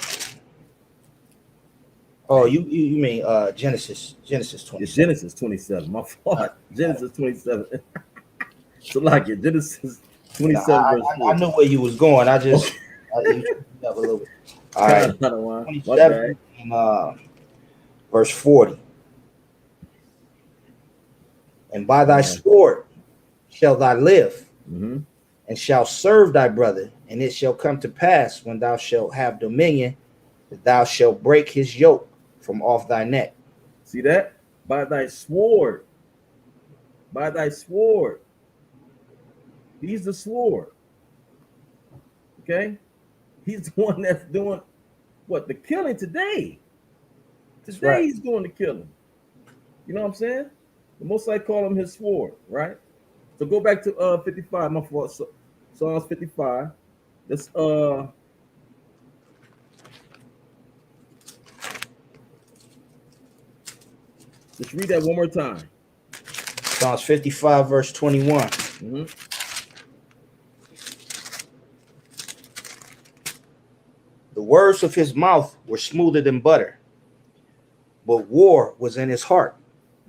Oh, you mean Genesis 27. Genesis 27. My fault. Genesis 27. So like it, Genesis 27 verse 4. I knew where you was going. I just you up a little bit. All right. 27 and verse 40. And by thy sword shall thou live, and shall serve thy brother, and it shall come to pass when thou shalt have dominion that thou shalt break his yoke from off thy neck. See that? By thy sword. By thy sword. He's the sword. Okay? He's the one that's doing what? The killing today. Today right. He's doing the killing. You know what I'm saying? The Most High call him his sword, right? So go back to 55. My fault. So, Psalms 55. Let's let's read that one more time. Psalms 55, verse 21. Mm-hmm. The words of his mouth were smoother than butter, but war was in his heart.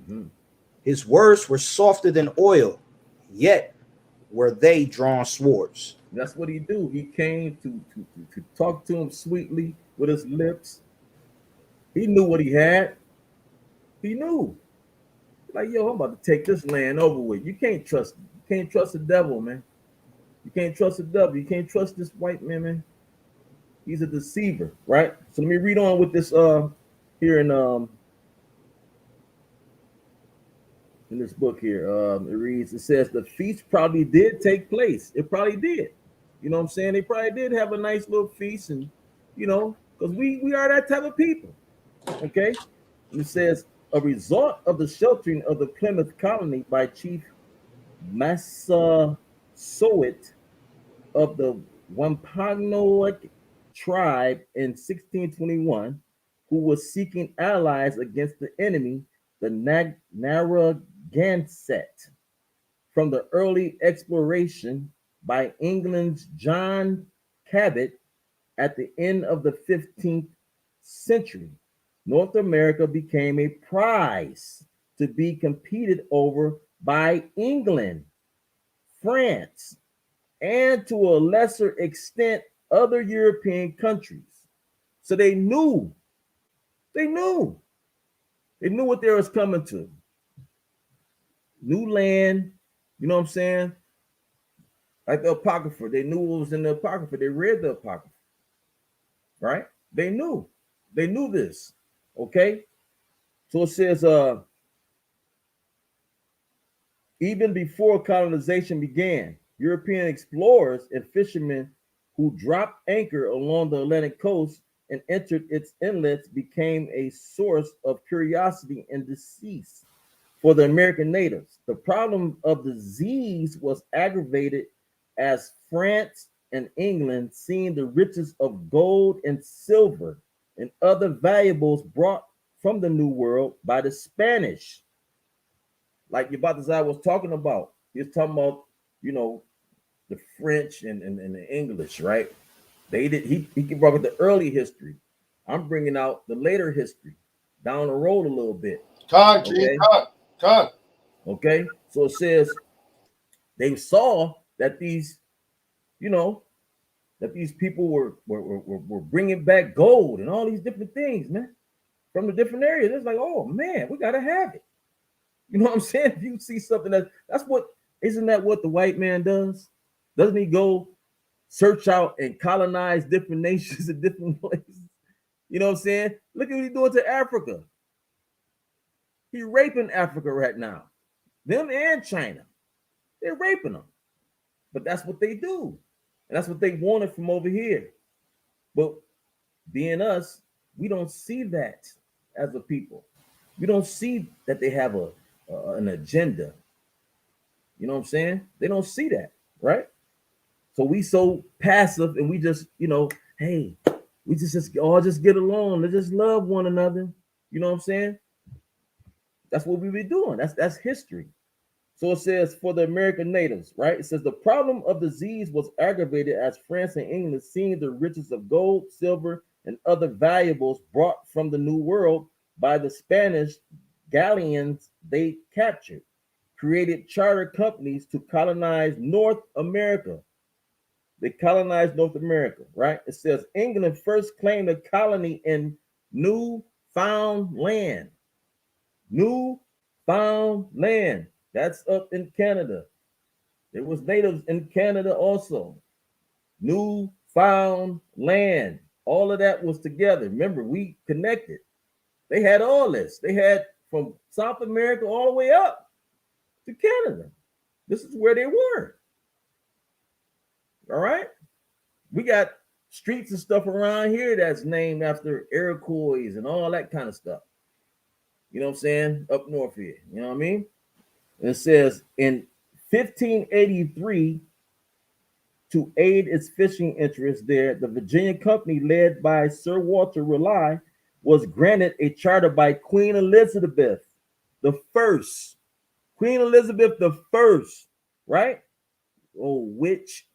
Mm-hmm. His words were softer than oil, yet were they drawn swords. That's what he do. He came to talk to him sweetly with his lips. He knew what he had. He knew. Like, yo, I'm about to take this land over with. You can't trust. You can't trust the devil, man. You can't trust the devil. You can't trust this white man, man. He's a deceiver, right? So let me read on with this here in this book here. It reads, it says the feast probably did take place. It probably did. You know what I'm saying? They probably did have a nice little feast, and you know, because we are that type of people. Okay. And it says a result of the sheltering of the Plymouth colony by Chief Massasoit of the Wampanoag tribe in 1621, who was seeking allies against the enemy, the Narragansett. From the early exploration by England's John Cabot at the end of the 15th century, North America became a prize to be competed over by England, France, and to a lesser extent, other European countries. So they knew, they knew, they knew what they was coming to. New land, you know what I'm saying? Like the Apocrypha, they knew what was in the Apocrypha. They read the Apocrypha, right? They knew this, okay? So it says, even before colonization began, European explorers and fishermen who dropped anchor along the Atlantic coast and entered its inlets became a source of curiosity and deceit for the American natives. The problem of disease was aggravated as France and England, seeing the riches of gold and silver and other valuables brought from the New World by the Spanish, like Yabatazar was talking about. He was talking about, you know, the French and the English, right? They did. He brought up the early history. I'm bringing out the later history, down the road a little bit. Okay. Okay. So it says they saw that these, you know, that these people were bringing back gold and all these different things, man, from the different areas. It's like, oh man, we gotta have it. You know what I'm saying? If you see something that's what, isn't that what the white man does? Doesn't he go search out and colonize different nations in different places? You know what I'm saying? Look at what he's doing to Africa. He's raping Africa right now. Them and China. They're raping them. But that's what they do. And that's what they wanted from over here. But being us, we don't see that as a people. We don't see that they have an agenda. You know what I'm saying? They don't see that, right? So we so passive and we just, you know, hey, we just all just get along. Let's just love one another. You know what I'm saying? That's what we be doing. That's history. So it says for the American natives, right? It says the problem of disease was aggravated as France and England, seeing the riches of gold, silver, and other valuables brought from the New World by the Spanish galleons they captured, created charter companies to colonize North America. They colonized North America, right? It says England first claimed a colony in Newfoundland. Newfoundland. That's up in Canada. There was natives in Canada also. Newfoundland. All of that was together. Remember, we connected. They had all this. They had from South America all the way up to Canada. This is where they were. All right. We got streets and stuff around here that's named after Iroquois and all that kind of stuff. You know what I'm saying? Up north here. You know what I mean? And it says in 1583, to aid its fishing interests there, the Virginia Company, led by Sir Walter Raleigh, was granted a charter by Queen Elizabeth the First. Queen Elizabeth the First, right? Oh, which,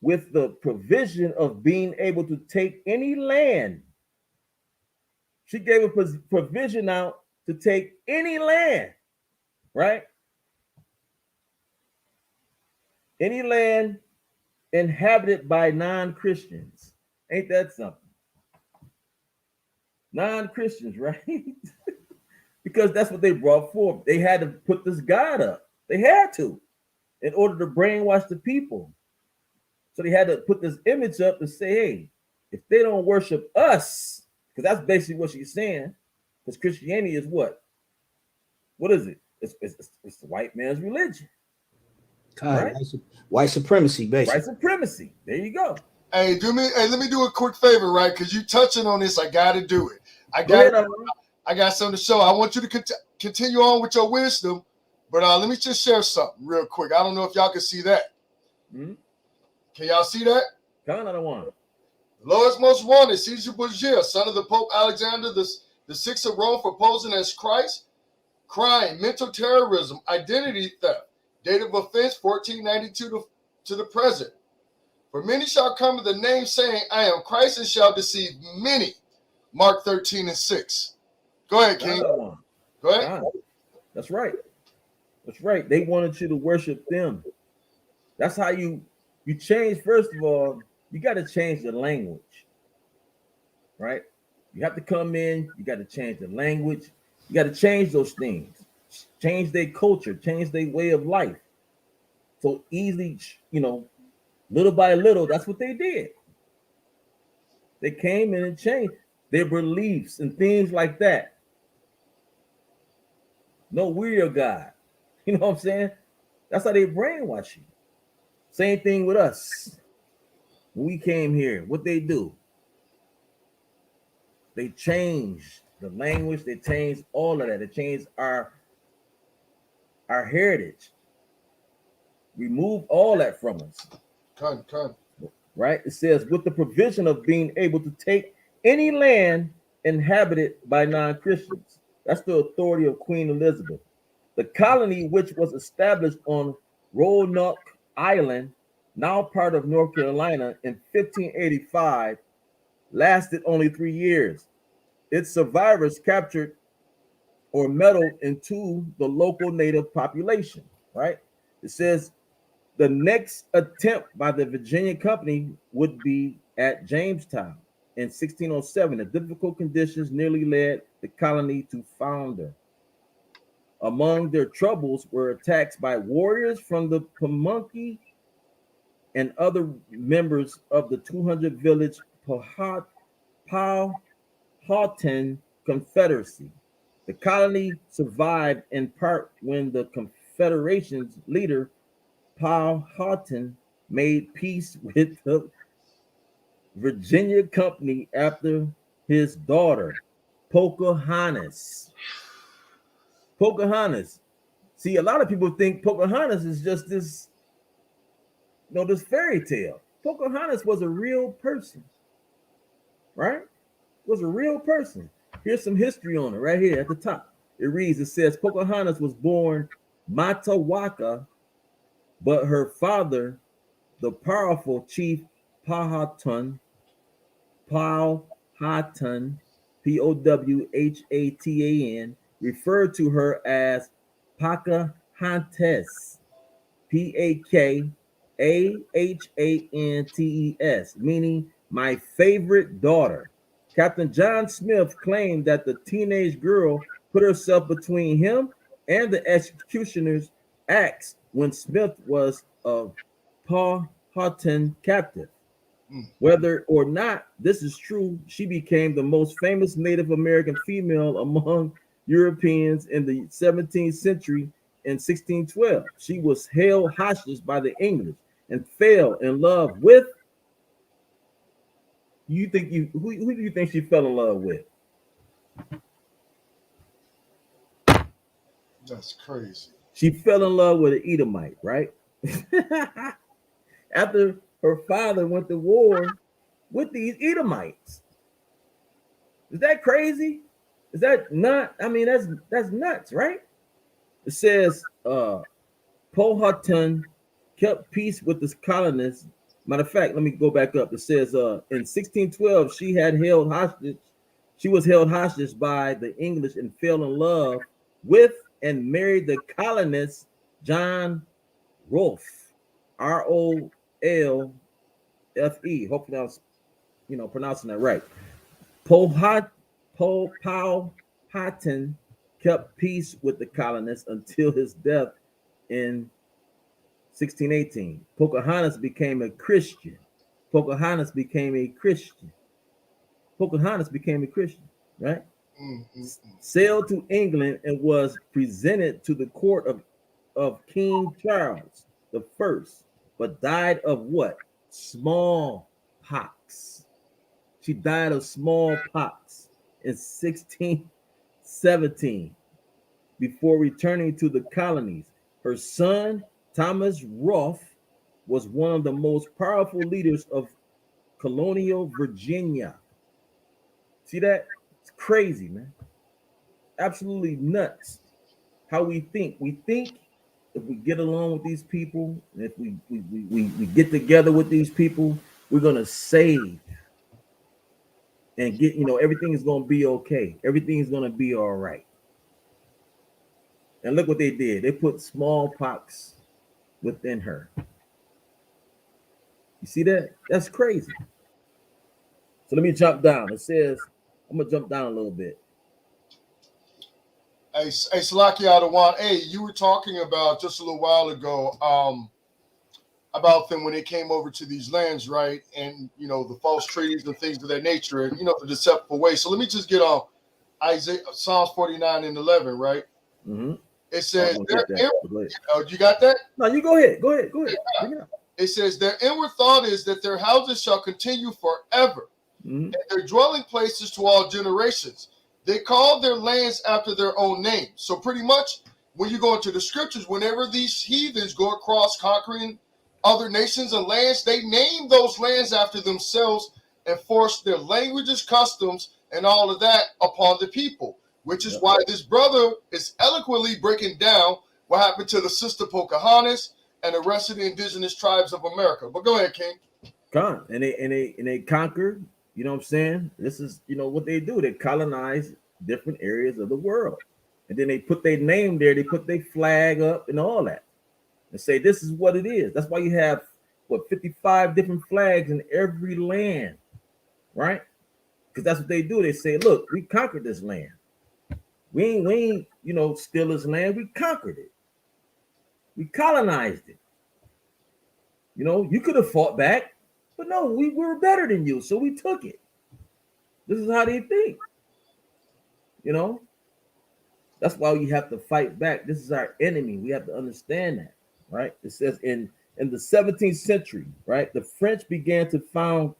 with the provision of being able to take any land, she gave a provision out to take any land, right? Any land inhabited by non-Christians. Ain't that something? Non-Christians, right? Because that's what they brought forth. They had to put this God up. They had to, in order to brainwash the people. So they had to put this image up to say, hey, if they don't worship us, because that's basically what she's saying, because Christianity is what? What is it? It's the white man's religion. God, Right? white supremacy, basically. White supremacy. There you go. Hey, let me do a quick favor, right? Because you touching on this, I got to do it. I got something to show. I want you to continue on with your wisdom, but let me just share something real quick. I don't know if y'all can see that. Mm-hmm. Can y'all see that? Come on, one. The Lord's most wanted, Caesar Borgia, son of the Pope Alexander the Sixth of Rome, for posing as Christ. Crime, mental terrorism, identity theft. Date of offense 1492 to the present. For many shall come in the name, saying, I am Christ, and shall deceive many. Mark 13:6. Go ahead, King. Go ahead. That's right. That's right. They wanted you to worship them. That's how you change. First of all, you got to change the language, right? You have to come in. You got to change the language. You got to change those things. Change their culture. Change their way of life. So easily, little by little, that's what they did. They came in and changed their beliefs and things like that. No, we're your God. You know what I'm saying? That's how they brainwash you. Same thing with us. When we came here, what they do? They changed the language. They changed all of that. They changed our heritage. Remove all that from us. Come. Right? It says, with the provision of being able to take any land inhabited by non-Christians. That's the authority of Queen Elizabeth. The colony, which was established on Roanoke Island, now part of North Carolina, in 1585, lasted only 3 years. Its survivors captured or meddled into the local native population, right? It says the next attempt by the Virginia Company would be at Jamestown in 1607. The difficult conditions nearly led the colony to founder. Among their troubles were attacks by warriors from the Pamunkey and other members of the 200 village Powhatan Confederacy. The colony survived in part when the Confederation's leader, Powhatan, made peace with the Virginia Company after his daughter, Pocahontas. Pocahontas. See, a lot of people think Pocahontas is just this, this fairy tale. Pocahontas was a real person, right? Was a real person. Here's some history on it right here at the top. It says Pocahontas was born Matawaka, but her father, the powerful chief Powhatan, Powhatan, Powhatan, referred to her as Pocahontas, Pakahantes, meaning my favorite daughter. Captain John Smith claimed that the teenage girl put herself between him and the executioner's axe when Smith was a Powhatan captive. Whether or not this is true, she became the most famous Native American female among Europeans in the 17th century. In 1612, she was held hostage by the English and fell in love with. Who do you think she fell in love with? That's crazy. She fell in love with an Edomite, right? After her father went to war with these Edomites. Is that crazy? Is that not? I mean, that's nuts, right? It says Powhatan kept peace with the colonists. Matter of fact, let me go back up. It says in 1612 she had held hostage. She was held hostage by the English and fell in love with and married the colonist John Rolfe, Rolfe. Hopefully I was, pronouncing that right. Powhatan kept peace with the colonists until his death in 1618. Pocahontas became a Christian. Pocahontas became a Christian. Pocahontas became a Christian, right? Sailed to England and was presented to the court of King Charles the First, but died of what? Smallpox. She died of smallpox in 1617 before returning to the colonies. Her son, Thomas Rolfe, was one of the most powerful leaders of colonial Virginia. See that? It's crazy, man. Absolutely nuts how we think. We think if we get along with these people, and if we get together with these people, we're going to save and get, everything is going to be okay. Everything is going to be all right. And look what they did. They put smallpox within her. You see that? That's crazy. So let me jump down. It says, I'm going to jump down a little bit. Hey, Salaki Adawan, hey, you were talking about just a little while ago about them when they came over to these lands, right? And, the false treaties and things of that nature and, the deceptive way. So let me just get on Psalms 49 and 11, right? Mm-hmm. It says, you got that? No, you go ahead. Go ahead. It says, their inward thought is that their houses shall continue forever, and their dwelling places to all generations. They call their lands after their own name. So pretty much when you go into the scriptures, whenever these heathens go across conquering other nations and lands, they name those lands after themselves and force their languages, customs, and all of that upon the people, which is why this brother is eloquently breaking down what happened to the sister Pocahontas and the rest of the indigenous tribes of America. But go ahead, King. Con. And they conquered, you know what I'm saying? This is, what they do. They colonize different areas of the world. And then they put their name there, they put their flag up and all that. And say this is what it is. That's why you have 55 different flags in every land, right? Because that's what they do. They say, look, we conquered this land. We ain't, steal this land. We conquered it. We colonized it. You could have fought back, but no, we were better than you, so we took it. This is how they think. That's why we have to fight back. This is our enemy. We have to understand that, right? It says in the 17th century, right, the French began to found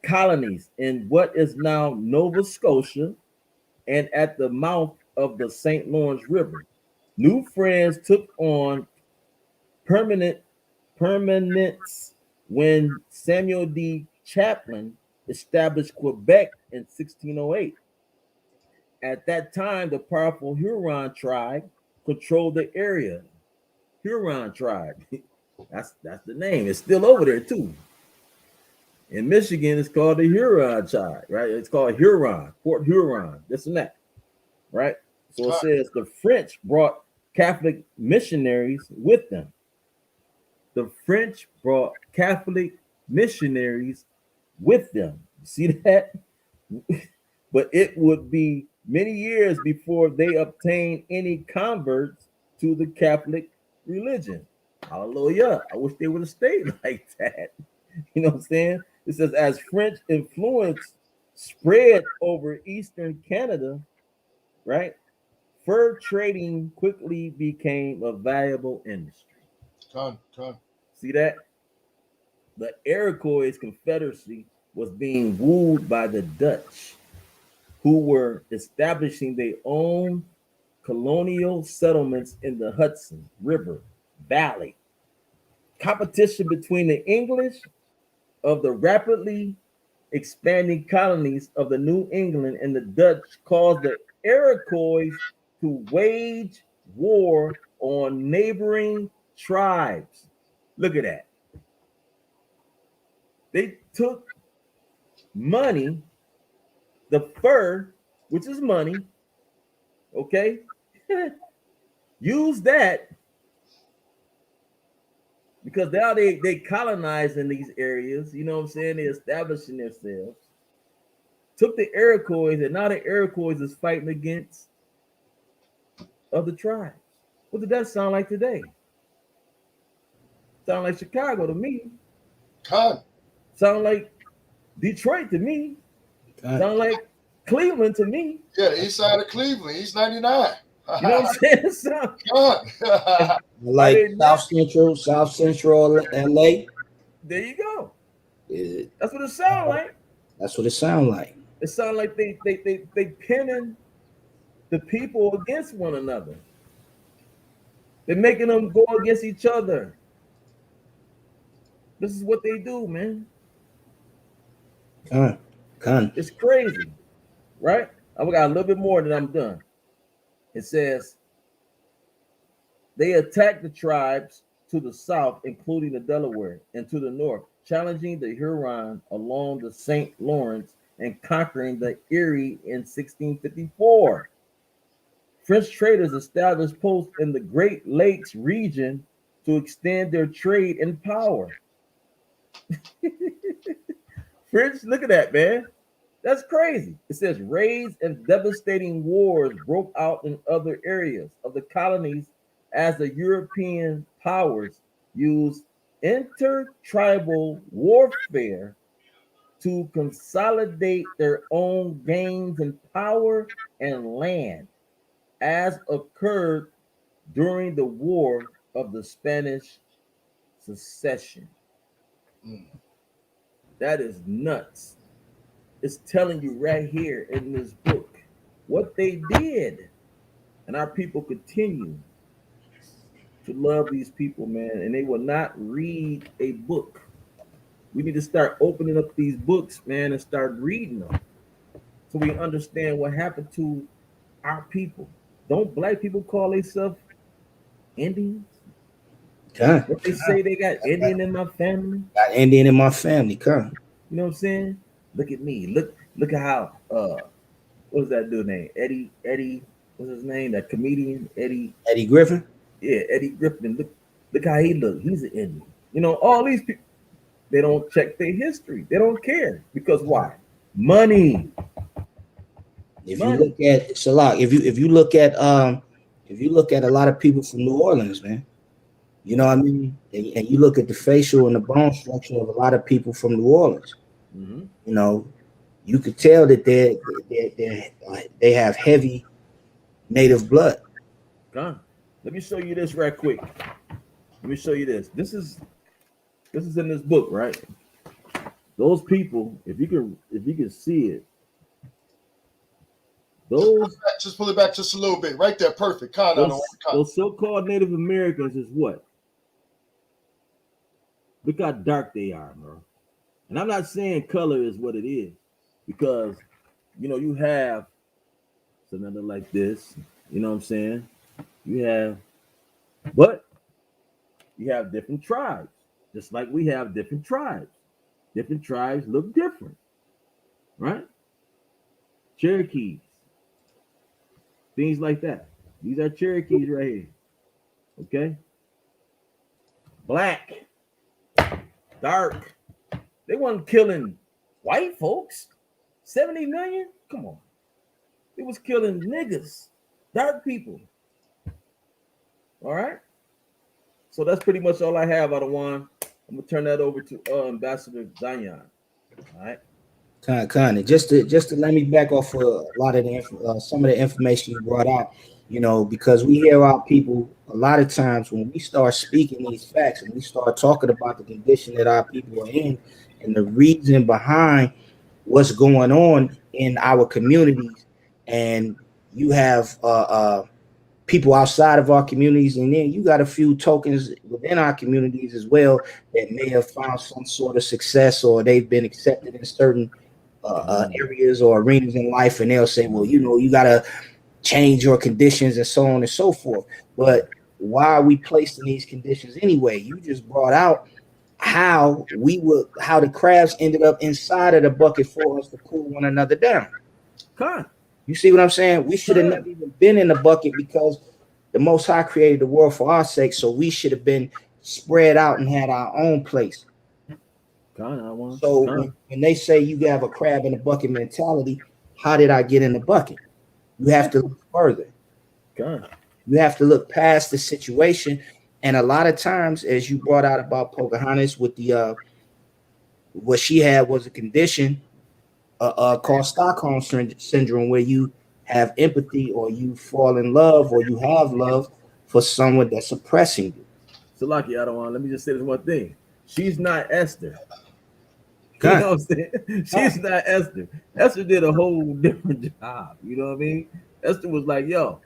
colonies in what is now Nova Scotia and at the mouth of the St. Lawrence River. New France took on permanence when Samuel D. Champlain established Quebec in 1608. At that time, the powerful Huron tribe controlled the area. Huron tribe. That's the name. It's still over there too. In Michigan, it's called the Huron tribe, right? It's called Huron, Port Huron, this and that, right? So it says the French brought Catholic missionaries with them. The French brought Catholic missionaries with them. See that? But it would be many years before they obtained any converts to the Catholic religion. Hallelujah. I wish they would have stayed like that. You know what I'm saying? It says, as French influence spread over Eastern Canada, right? Fur trading quickly became a valuable industry. See that? The Iroquois Confederacy was being wooed by the Dutch, who were establishing their own colonial settlements in the Hudson River Valley. Competition between the English of the rapidly expanding colonies of the New England and the Dutch caused the Iroquois to wage war on neighboring tribes. Look at that. They took money, the fur, which is money, okay? Use that because now they colonize in these areas, you know what I'm saying? They're establishing themselves. Took the Iroquois, and now the Iroquois is fighting against other tribes. What did that sound like today? Sound like Chicago to me. Con. Sound like Detroit to me. Sound like Cleveland to me. Yeah, the east side of Cleveland, East 99. You know what I'm saying? Sound, Con. Like South Central LA. there you go. It, That's what it sound like. that's what it sounds like. It sounds like they pinning the people against one another. They're making them go against each other. This is what they do, man. Con. It's crazy, right? I got a little bit more than I'm done. It says they attacked the tribes to the south, including the Delaware, and to the north, challenging the Huron along the St. Lawrence and conquering the Erie in 1654. French traders established posts in the Great Lakes region to extend their trade and power. French, look at that, man. That's crazy. It says raids and devastating wars broke out in other areas of the colonies as the European powers used intertribal warfare to consolidate their own gains in power and land, as occurred during the War of the Spanish Succession. That is nuts. It's telling you right here in this book what they did. And our people continue to love these people, man, and they will not read a book. We need to start opening up these books, man, and start reading them so we understand what happened to our people. Don't black people call themselves Indians? What they say they got Indian in my family? Got Indian in my family, You know what I'm saying? Look at me. Look at how what was that dude name? Eddie, what's his name? That comedian, Eddie Griffin? Yeah, Eddie Griffin. Look how he look. He's an Indian. You know, all these people, they don't check their history. They don't care. Because why? Money. If you look at Salak, if you look at a lot of people from New Orleans, man, you know what I mean, and you look at the facial and the bone structure of a lot of people from New Orleans, you know, you could tell that they have heavy native blood. God, let me show you this right quick. Let me show you this. This is in this book, right? Those people, if you can see it, just pull it back just a little bit, right there, perfect. Those so-called Native Americans is what? Look how dark they are, bro. And I'm not saying color is what it is, because you know you have something like this. You know what I'm saying? But you have different tribes, just like we have different tribes. Different tribes look different, right? Cherokees, things like that. These are Cherokees right here. Okay? Black, dark. They weren't killing white folks. 70 million? Come on. It was killing niggas, dark people. All right? So that's pretty much all I have, Adawan. I'm gonna turn that over to Ambassador Zion. All right. Kind of just to let me back off a lot of some of the information you brought out, you know, because we hear our people a lot of times when we start speaking these facts and we start talking about the condition that our people are in and the reason behind what's going on in our communities, and you have people outside of our communities, and then you got a few tokens within our communities as well that may have found some sort of success, or they've been accepted in certain areas or arenas in life, and they'll say, well, you got to change your conditions and so on and so forth. But why are we placed in these conditions anyway? You just brought out how the crabs ended up inside of the bucket for us to cool one another down. Con. You see what I'm saying? We should have never even been in the bucket, because the Most High created the world for our sake. So we should have been spread out and had our own place. So when they say you have a crab in the bucket mentality, how did I get in the bucket? You have to look further. You have to look past the situation. And a lot of times, as you brought out about Pocahontas with the what she had was a condition called Stockholm syndrome, where you have empathy, or you fall in love, or you have love for someone that's oppressing you. So, Lucky, I don't want. Let me just say this one thing. She's not Esther. You know what I'm saying? She's not Esther. Esther did a whole different job. You know what I mean? Esther was like, "Yo,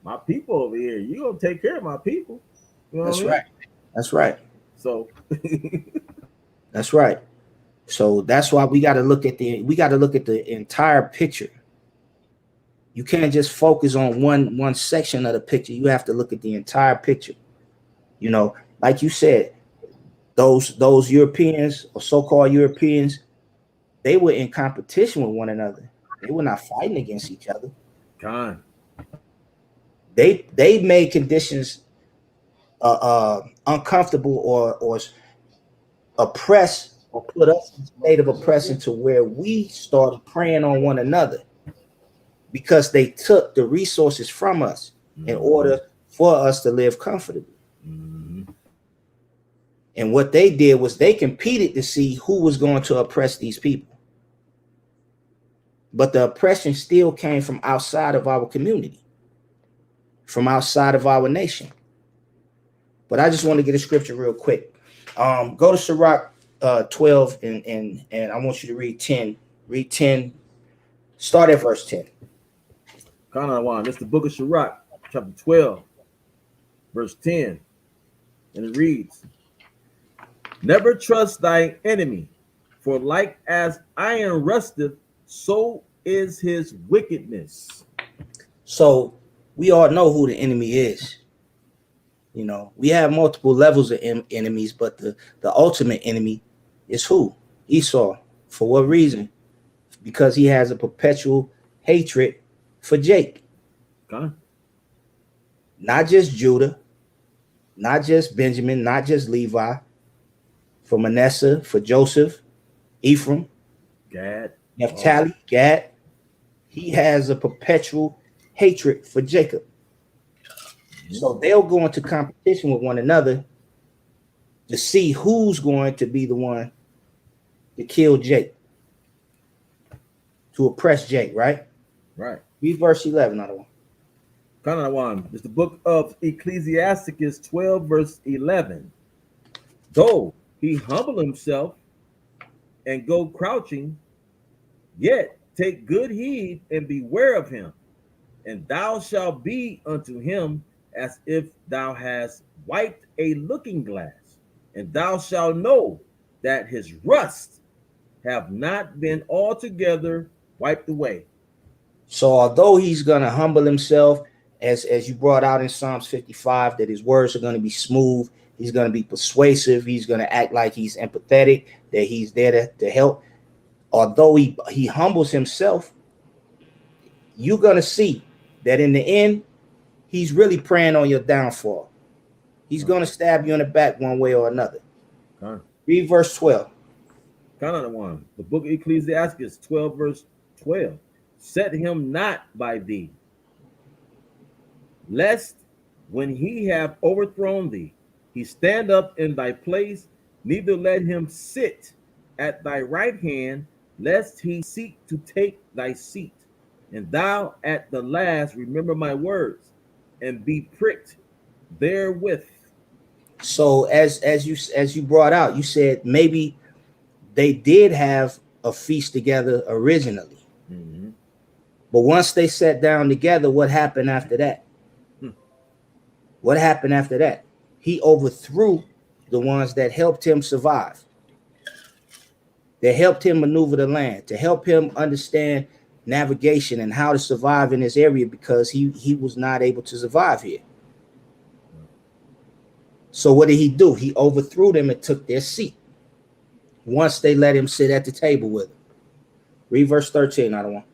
my people over here. You gonna take care of my people." You know That's what I mean? right. That's right. So that's right. So that's why we got to look at the entire picture. You can't just focus on one section of the picture. You have to look at the entire picture. You know, like you said, those Europeans, or so-called Europeans, they were in competition with one another. They were not fighting against each other. They made conditions uncomfortable or oppress, or put us in a state of oppression to where we started preying on one another, because they took the resources from us in order for us to live comfortably. And what they did was they competed to see who was going to oppress these people. But the oppression still came from outside of our community, from outside of our nation. But I just want to get a scripture real quick. Go to Sirach 12 and I want you to read 10. Read 10. Start at verse 10. It's the book of Sirach, chapter 12, verse 10. And it reads, "Never trust thy enemy, for like as iron rusteth, so is his wickedness." So we all know who the enemy is. You know, we have multiple levels of enemies, but the ultimate enemy is who? Esau. For what reason? Because he has a perpetual hatred for Jake. Not just Judah, not just Benjamin, not just Levi, for Manasseh, for Joseph, Ephraim, Gad, Naphtali, Gad. He has a perpetual hatred for Jacob. So they'll go into competition with one another to see who's going to be the one to kill Jake, to oppress Jake, right? Right. Read verse 11, another one. It's the book of Ecclesiasticus 12, verse 11. "Though he humble himself and go crouching, yet take good heed and beware of him, and thou shalt be unto him as if thou hast wiped a looking glass, and thou shalt know that his rust have not been altogether wiped away." So although he's going to humble himself, as you brought out in Psalms 55, that his words are going to be smooth, he's going to be persuasive, he's going to act like he's empathetic, that he's there to help. Although he humbles himself, you're going to see that in the end, he's really preying on your downfall. He's going to stab you in the back one way or another. Read verse 12. The book of Ecclesiasticus 12, verse 12. "Set him not by thee, lest when he have overthrown thee, he stand up in thy place, neither let him sit at thy right hand, lest he seek to take thy seat. And thou at the last remember my words, and be pricked therewith." So as you brought out, you said maybe they did have a feast together originally. But once they sat down together, what happened after that? What happened after that? He overthrew the ones that helped him survive. They helped him maneuver the land, to help him understand navigation and how to survive in this area, because he was not able to survive here. So what did he do? He overthrew them and took their seat once they let him sit at the table with him. Read verse 13, I don't want.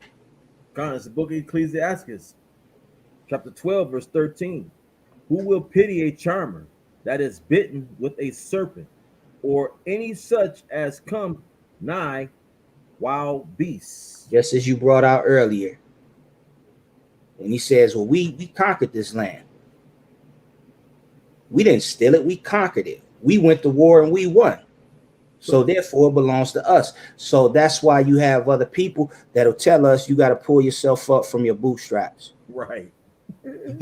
It's the book of Ecclesiastes, chapter 12, verse 13. Who will pity a charmer that is bitten with a serpent, or any such as come nigh wild beasts? Just as you brought out earlier. And he says, well, we conquered this land. We didn't steal it. We conquered it. We went to war and we won. So therefore it belongs to us. So that's why you have other people that'll tell us you got to pull yourself up from your bootstraps. Right. You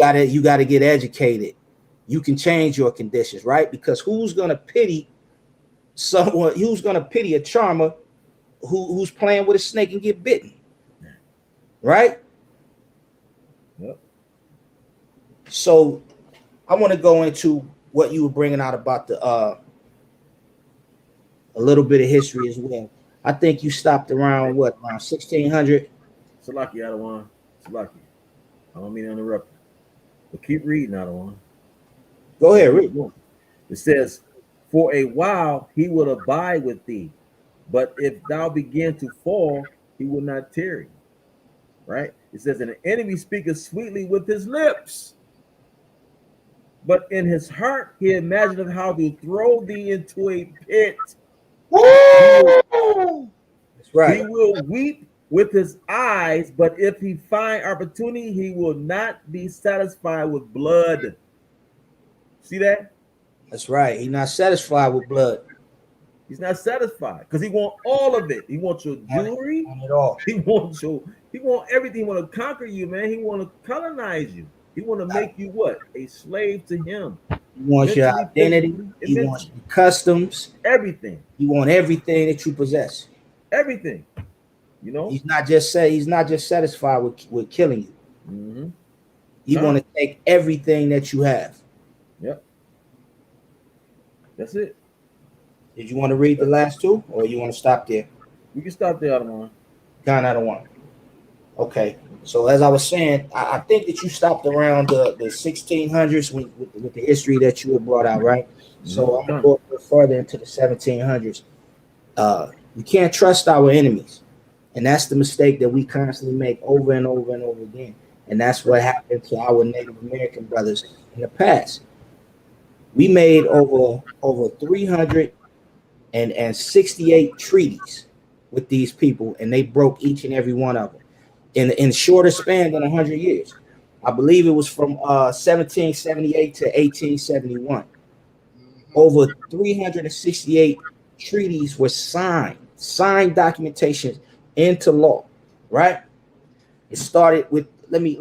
got to get educated. You can change your conditions, right? Because who's going to pity someone? Who's going to pity a charmer who's playing with a snake and get bitten? Right? Yep. So I want to go into what you were bringing out about the a little bit of history as well. I think you stopped around around 1600. Salaki, Adawan. Salaki. I don't mean to interrupt you. But keep reading, Adawan. Go ahead, read. It says, for a while he will abide with thee, but if thou begin to fall, he will not tarry. Right? It says, and the enemy speaketh sweetly with his lips, but in his heart he imagineth how to throw thee into a pit. That's right. He will weep with his eyes, but if he find opportunity, he will not be satisfied with blood. See that? That's right. He's not satisfied with blood. He's not satisfied because he wants all of it. He wants your jewelry. Want it all. He wants everything. He want to conquer you, man. He want to colonize you. He want to make you what? A slave to him. He wants your identity. He wants your customs. Everything. He wants everything that you possess. Everything. You know? He's not just satisfied with killing you. Mm-hmm. He want to take everything that you have. Yep. That's it. Did you want to read the last two, or you want to stop there? We can stop there, Adawan. Kind of don't want. Okay. So as I was saying, I think that you stopped around the 1600s with the history that you had brought out, right? So I'm going to go a little further into the 1700s. We can't trust our enemies. And that's the mistake that we constantly make over and over and over again. And that's what happened to our Native American brothers in the past. We made over 368 treaties with these people, and they broke each and every one of them in shorter span than 100 years. I believe it was from 1778 to 1871. Over 368 treaties were signed documentation into law, right? It started with let me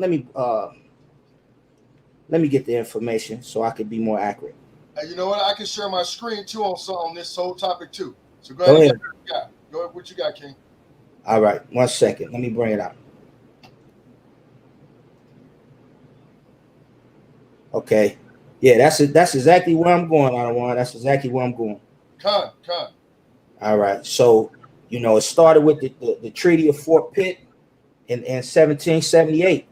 get the information so I could be more accurate. And you know what? I can share my screen too on this whole topic too. So go ahead. Go ahead. What you got, King? All right, 1 second. Let me bring it out. Okay. Yeah, that's exactly where I'm going, Adawan. That's exactly where I'm going. Con. All right. So, it started with the Treaty of Fort Pitt in 1778.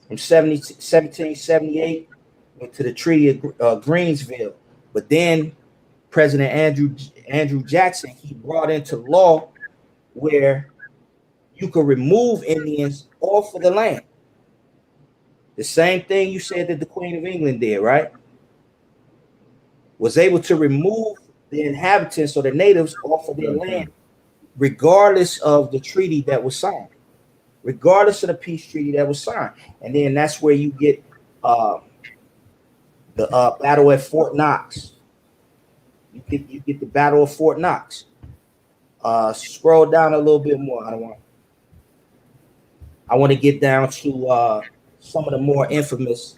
From 1778 went to the Treaty of Greensville. But then President Andrew Jackson, he brought into law where you could remove Indians off of the land. The same thing you said that the Queen of England did, right? Was able to remove the inhabitants or the natives off of their land, regardless of the treaty that was signed, regardless of the peace treaty that was signed. And then that's where you get the battle at Fort Knox. You get the Battle of Fort Knox. Scroll down a little bit more. I want to get down to some of the more infamous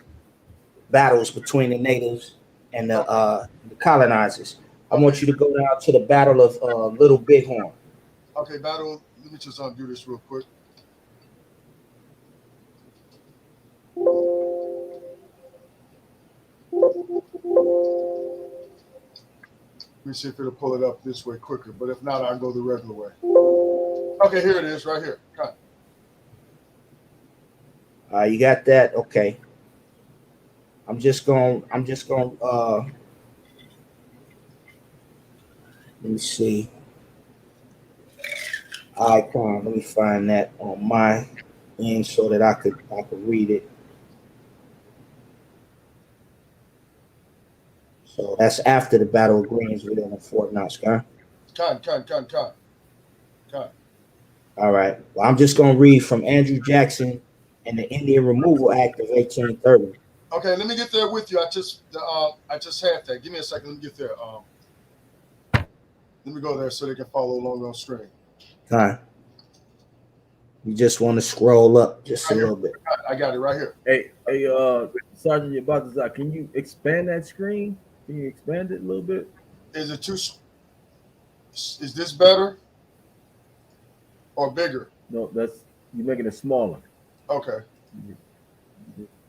battles between the natives and the colonizers. I want you to go down to the Battle of Little Bighorn. Okay, battle. Let me just undo this real quick. Let me see if it'll pull it up this way quicker. But if not, I'll go the regular way. Okay, here it is, right here. Cut. You got that? Okay. I'm just going let me see. Icon. Let me find that on my end so that I could read it. So that's after the Battle of Greensville and Fort Knox, huh? Con. All right. Well, I'm just going to read from Andrew Jackson and the Indian Removal Act of 1830. Okay, let me get there with you. I just had that. Give me a second. Let me get there. Let me go there so they can follow along on screen. Huh. You just want to scroll up just a little bit. I got it right here. Hey, Sergeant Yabatazar, can you expand that screen? Can you expand it a little bit? Is it too? Is this better or bigger? No, you're making it smaller. Okay.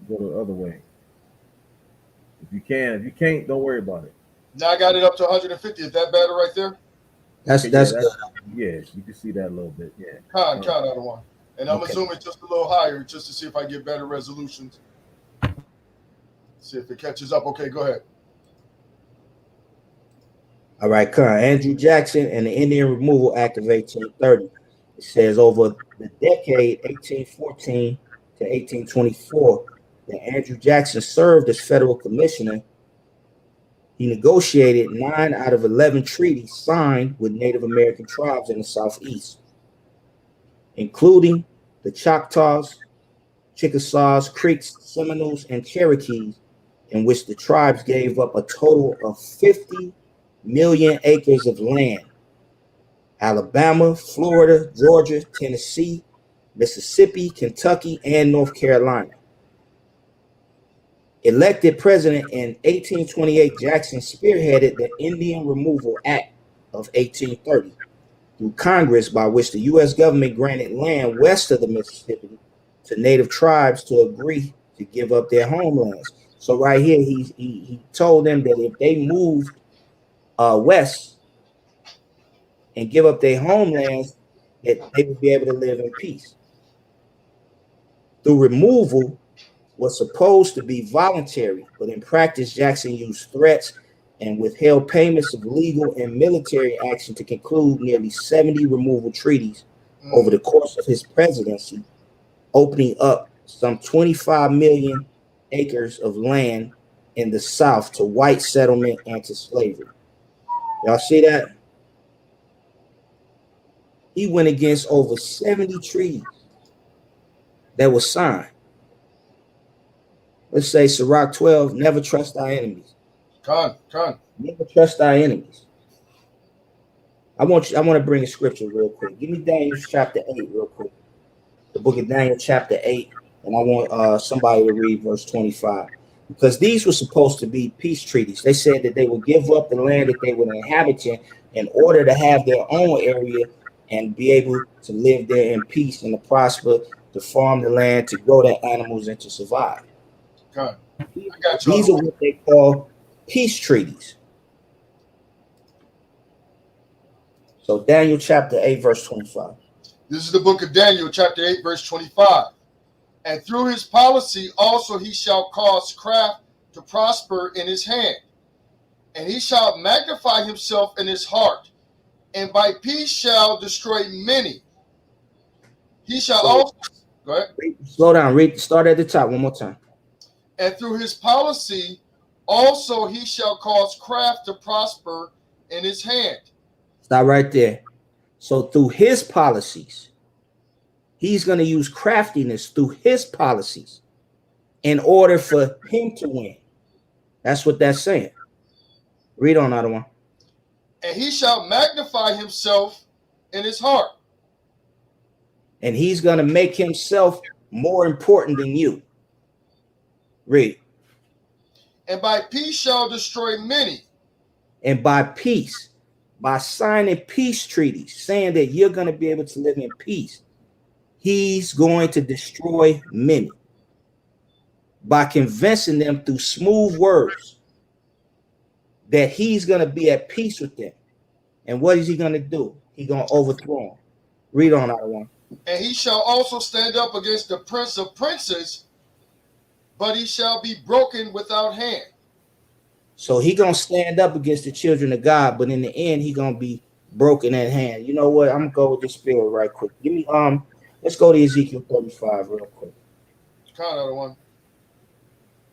Go the other way. If you can. If you can't, don't worry about it. Now I got it up to 150. Is that better right there? That's good. Yeah, you can see that a little bit. Yeah. Count out of one. And I'm gonna zoom it just a little higher just to see if I get better resolutions. See if it catches up. Okay, go ahead. All right, Andrew Jackson and the Indian Removal Act of 1830. It says over the decade 1814 to 1824 that Andrew Jackson served as federal commissioner. He negotiated 9 out of 11 treaties signed with Native American tribes in the Southeast, including the Choctaws, Chickasaws, Creeks, Seminoles, and Cherokees, in which the tribes gave up a total of 50 million acres of land. Alabama, Florida, Georgia, Tennessee, Mississippi, Kentucky, and North Carolina. Elected president in 1828, Jackson spearheaded the Indian Removal Act of 1830 through Congress, by which the U.S. government granted land west of the Mississippi to native tribes to agree to give up their homelands. So right here, he told them that if they moved west and give up their homelands, that they would be able to live in peace. Through removal was supposed to be voluntary, but in practice, Jackson used threats and withheld payments of legal and military action to conclude nearly 70 removal treaties over the course of his presidency, opening up some 25 million acres of land in the South to white settlement and to slavery. Y'all see that? He went against over 70 treaties that were signed. Let's say Sirach 12, never trust thy enemies. Con. Never trust thy enemies. I want to bring a scripture real quick. Give me Daniel chapter 8 real quick. The book of Daniel chapter 8, and I want somebody to read verse 25. Because these were supposed to be peace treaties. They said that they would give up the land that they were inhabiting in order to have their own area and be able to live there in peace and to prosper, to farm the land, to grow their animals, and to survive. Con. I got you. These are what they call peace treaties. So Daniel chapter 8, verse 25. This is the book of Daniel, chapter 8, verse 25. And through his policy also he shall cause craft to prosper in his hand, and he shall magnify himself in his heart, and by peace shall destroy many. He shall also go ahead. Slow down. Read. Start at the top one more time. And through his policy also he shall cause craft to prosper in his hand. Stop right there. So through his policies, he's going to use craftiness through his policies in order for him to win. That's what that's saying. Read on, other one. And he shall magnify himself in his heart. And he's going to make himself more important than you. Read. And by peace shall destroy many. And by peace, by signing peace treaties, saying that you're going to be able to live in peace, he's going to destroy many. By convincing them through smooth words that he's going to be at peace with them. And what is he going to do? He's going to overthrow them. Read on, out of one. And he shall also stand up against the prince of princes, but he shall be broken without hand. So he going to stand up against the children of God, but in the end, he going to be broken at hand. You know what? I'm going to go with the spirit right quick. Give me, let's go to Ezekiel 35 real quick. Count out of one.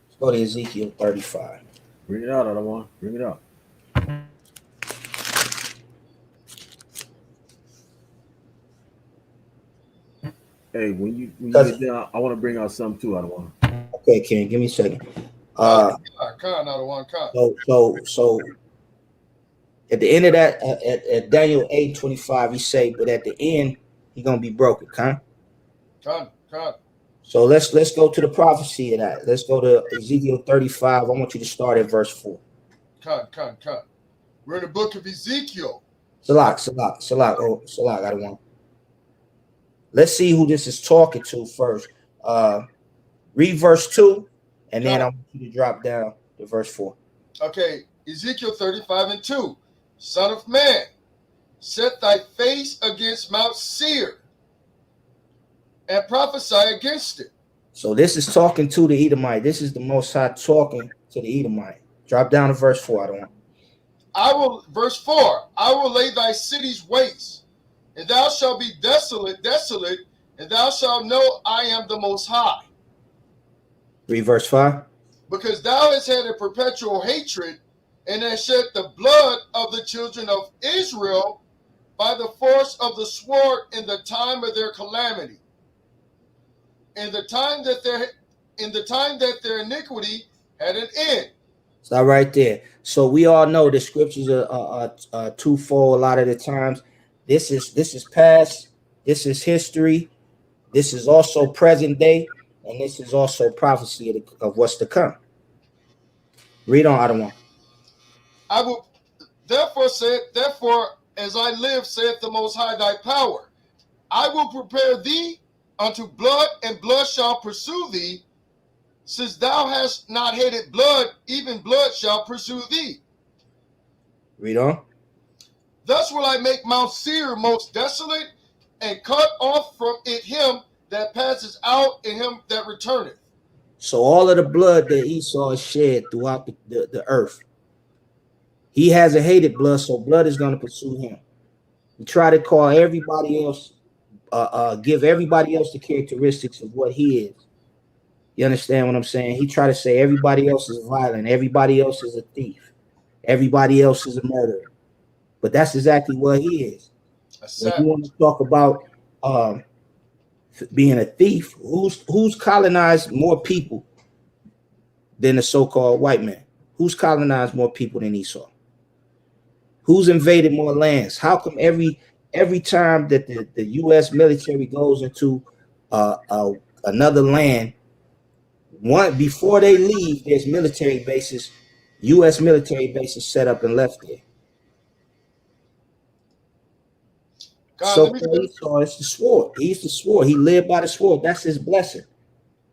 Let's go to Ezekiel 35. Bring it out, other one. Bring it out. Hey, when you get down, I want to bring out something too, other one. Okay, Ken, give me a second. Count out of one. Count. So at the end of that, at Daniel 8:25, he say, but at the end, he gonna be broken, huh? Count. So let's go to the prophecy of that. Let's go to Ezekiel 35. I want you to start at verse 4. Count. We're in the book of Ezekiel. Salak, I don't want. Let's see who this is talking to first. Read verse 2, and then I want you to drop down to verse 4. Okay, Ezekiel 35:2. Son of man, set thy face against Mount Seir and prophesy against it. So this is talking to the Edomite. This is the Most High talking to the Edomite. Drop down to verse 4. I don't want. Verse 4, I will lay thy cities waste, and thou shalt be desolate, and thou shalt know I am the Most High. Read verse 5. Because thou hast had a perpetual hatred, and hast shed the blood of the children of Israel by the force of the sword in the time of their calamity, in the time that their iniquity had an end. Stop right there. So we all know the scriptures are twofold a lot of the times. This is past, this is history, this is also present day, and this is also prophecy of what's to come. Read on, Adam. I will therefore, as I live, saith the Most High thy power, I will prepare thee unto blood, and blood shall pursue thee. Since thou hast not hated blood, even blood shall pursue thee. Read on. Thus will I make Mount Seir most desolate, and cut off from it him that passes out, and him that returneth. So all of the blood that Esau has shed throughout the earth, he hasn't hated blood, so blood is going to pursue him. We try to call everybody else, give everybody else the characteristics of what he is. You understand what I'm saying? He tried to say everybody else is violent, everybody else is a thief, everybody else is a murderer. But that's exactly what he is. When you want to talk about being a thief, who's colonized more people than the so-called white man? Who's colonized more people than Esau? Who's invaded more lands? How come every time that the U.S. military goes into another land, before they leave, there's military bases, U.S. military bases set up and left there. God, So for Esau, it's the sword. He's the sword. He lived by the sword. That's his blessing.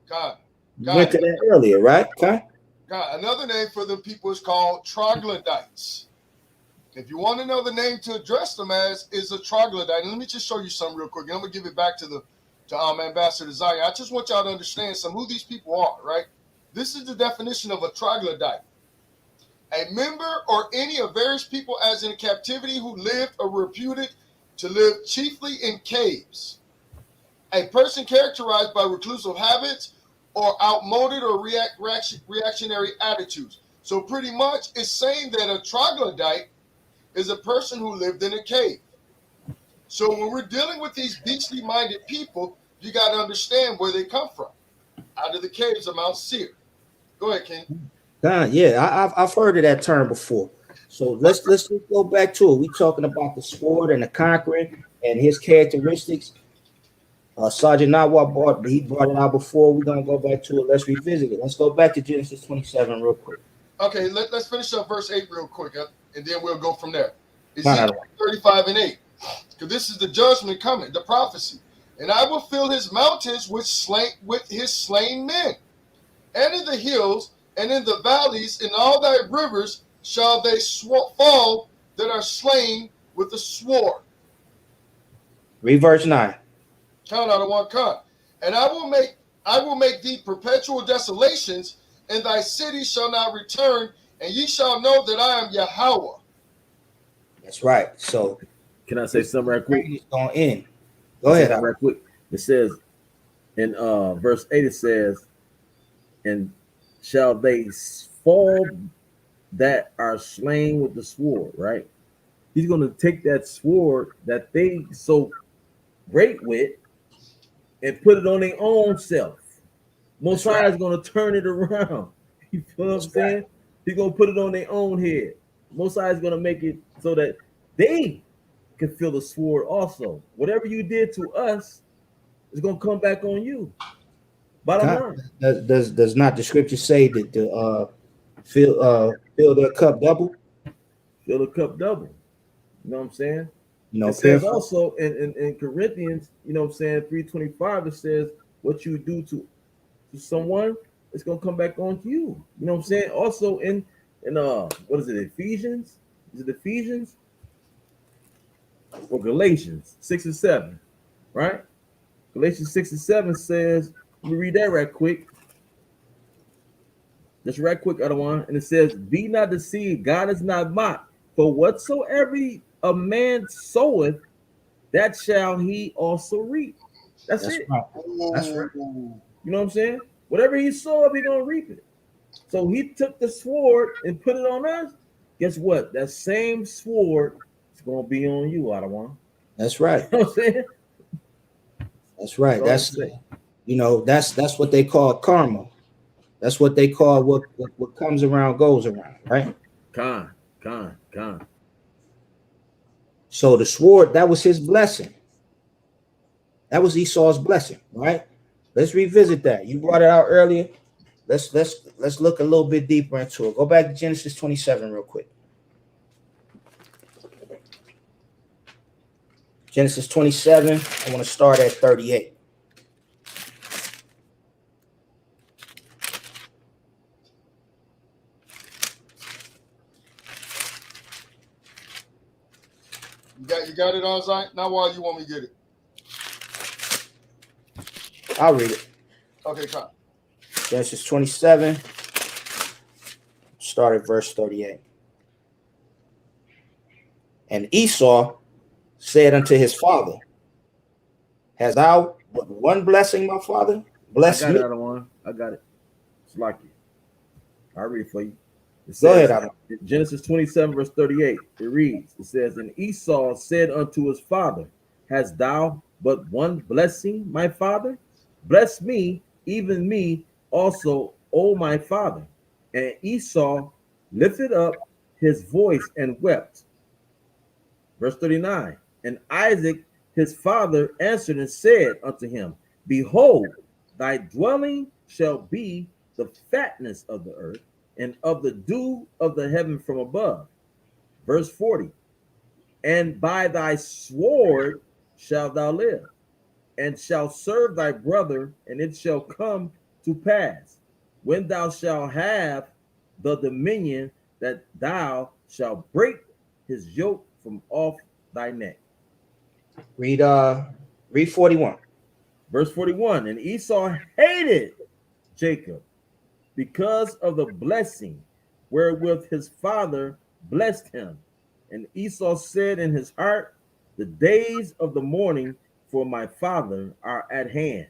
God. We went to that earlier, right? Okay. God, another name for them people is called troglodytes. If you want another name to address them as, is a troglodyte. And let me just show you something real quick. And I'm gonna give it back to Ambassador Zion. I just want y'all to understand who these people are, right? This is the definition of a troglodyte. A member or any of various people as in captivity who lived or were reputed to live chiefly in caves. A person characterized by reclusive habits or outmoded or reactionary attitudes. So pretty much it's saying that a troglodyte is a person who lived in a cave. So when we're dealing with these beastly minded people, you got to understand where they come from. Out of the caves of Mount Seir. Go ahead, King. Yeah, I've heard of that term before. So let's go back to it. We're talking about the sword and the conquering and his characteristics. Sergeant Nawab brought it out before. We're gonna go back to it. Let's revisit it. Let's go back to Genesis 27 real quick. Okay, let's finish up verse 8 real quick, and then we'll go from there. Ezekiel 35:8. Because this is the judgment coming, the prophecy. And I will fill his mountains with his slain men, and in the hills, and in the valleys, in all thy rivers shall they fall that are slain with the sword. Read verse 9. Count out of one count. And I will make thee perpetual desolations, and thy city shall not return, and ye shall know that I am Yahweh. That's right. So Can I say something right quick? it's going to end. Go ahead. Right quick. It says in verse 8, it says, and shall they fall that are slain with the sword, right? He's going to take that sword that they so great with and put it on their own self. Mosiah is going to turn it around. You feel what I'm saying? Right. He's going to put it on their own head. Mosiah is going to make it so that they can feel the sword also. Whatever you did to us is going to come back on you. Bottom line. Does not the scripture say that the fill their cup double? Fill the cup double. You know what I'm saying? You know, it says also in Corinthians, you know what I'm saying, 3:25, it says what you do to someone, it's gonna come back on to you. You know what I'm saying? Also in what is it, Ephesians? Is it Ephesians? Or Galatians 6 and 7, right? Galatians 6 and 7 says, let me read that right quick. Just right quick, other one. And it says, be not deceived, God is not mocked. For whatsoever a man soweth, that shall he also reap. That's it. Right. That's right. You know what I'm saying? Whatever he soweth, he's gonna reap it. So he took the sword and put it on us. Guess what? That same sword is gonna be on you, Ottawa. That's right. You know what I'm saying? That's right. That's you know, that's what they call karma. That's what they call what comes around goes around, right? Con. So the sword, that was his blessing. That was Esau's blessing, right? Let's revisit that. You brought it out earlier. Let's look a little bit deeper into it. Go back to Genesis 27 real quick. Genesis 27, I want to start at 38. You got it on Zion? Now why you want me to get it? I'll read it. Okay, come. Genesis 27, start at verse 38. And Esau said unto his father, hast thou but one blessing, my father? Bless me. I got it. It's like it. I'll read it for you. It says, go ahead, Adam. Genesis 27, verse 38. It reads, it says, and Esau said unto his father, hast thou but one blessing, my father? Bless me, even me also, O my father. And Esau lifted up his voice and wept. Verse 39. And Isaac his father answered and said unto him, behold, thy dwelling shall be the fatness of the earth, and of the dew of the heaven from above. Verse 40. And by thy sword shalt thou live, and shalt serve thy brother, and it shall come to pass, when thou shalt have the dominion, that thou shalt break his yoke from off thy neck. Read 41. Verse 41. And Esau hated Jacob because of the blessing wherewith his father blessed him. And Esau said in his heart, the days of the mourning for my father are at hand.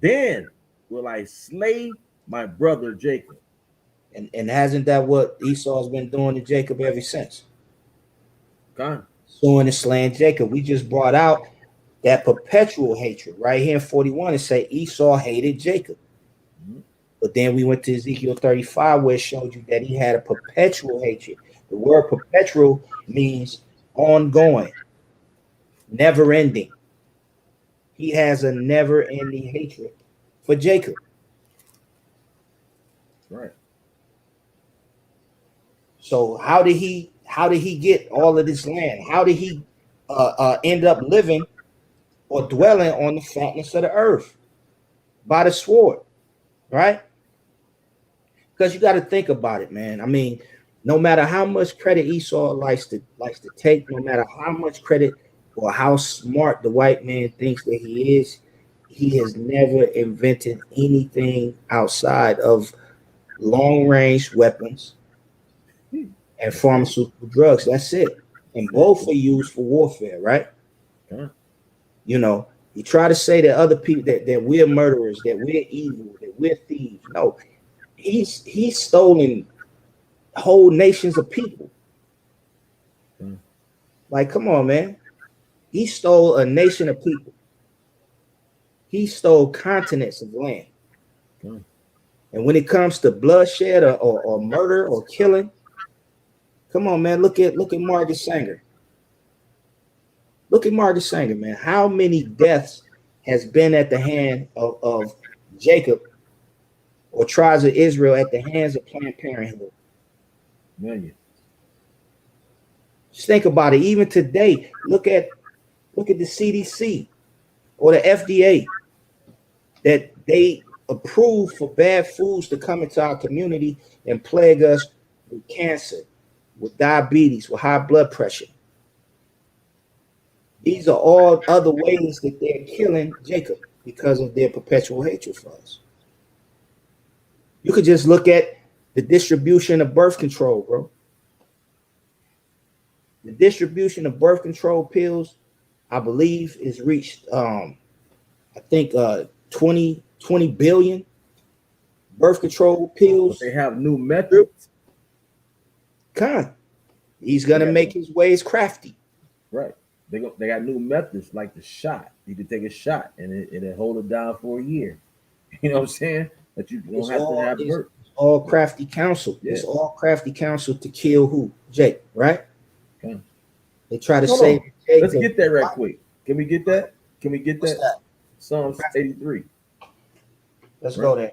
Then will I slay my brother Jacob. And hasn't that what Esau's been doing to Jacob ever since? God. Sowing and slaying Jacob. We just brought out that perpetual hatred. Right here in 41, it say Esau hated Jacob. Mm-hmm. But then we went to Ezekiel 35, where it showed you that he had a perpetual hatred. The word perpetual means ongoing, never ending. He has a never ending hatred for Jacob. Right. So how did he get all of this land? How did he end up living or dwelling on the fatness of the earth? By the sword, right? Because you got to think about it, man. I mean, No matter how much credit Esau likes to take, no matter how much credit or how smart the white man thinks that he is, he has never invented anything outside of long-range weapons and pharmaceutical drugs. That's it. And both are used for warfare, right? Okay. You know, you try to say that other people that we're murderers, that we're evil, that we're thieves. No, he's stolen whole nations of people. Like, come on, man. He stole a nation of people. He stole continents of land. And when it comes to bloodshed or murder or killing, come on, man. Look at Margaret Sanger. Look at Margaret Sanger, man. How many deaths has been at the hand of Jacob or tribes of Israel at the hands of Planned Parenthood? Million. Just think about it. Even today, look at the CDC or the FDA that they approve for bad foods to come into our community and plague us with cancer, with diabetes, with high blood pressure. These are all other ways that they're killing Jacob because of their perpetual hatred for us. You could just look at the distribution of birth control, bro. The distribution of birth control pills, I believe, is reached, I think, 20 billion birth control pills. But they have new methods. He's gonna make his ways crafty. Right. They got new methods like the shot. You can take a shot and it hold it down for a year. You know what I'm saying? That you don't have to have birth. It's all crafty counsel. Yeah. It's all crafty counsel to kill who? Jake, right? Okay. They try to say Jake. Let's get that right quick. Can we get that? What's that? Psalms 83. Let's go there.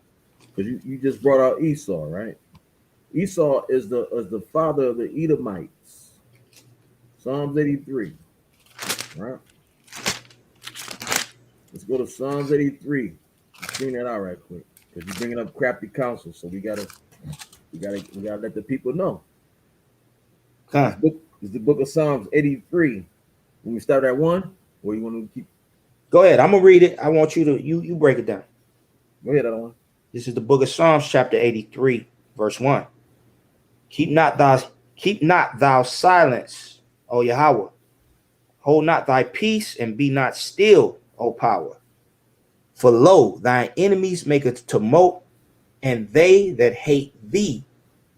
Because you just brought out Esau, right? Esau is the father of the Edomites. Psalms 83. Right. Let's go to Psalms 83. Bring that out right quick. Because you're bringing up crafty counsel. So we gotta let the people know. It's the book of Psalms 83. When we start at 1, or you want to keep? Go ahead. I'm gonna read it. I want you to you break it down. Go ahead, other one. This is the book of Psalms, chapter 83, verse 1. Keep not thou silence, O Yahweh. Hold not thy peace and be not still, O power. For lo, thine enemies make a tumult, and they that hate thee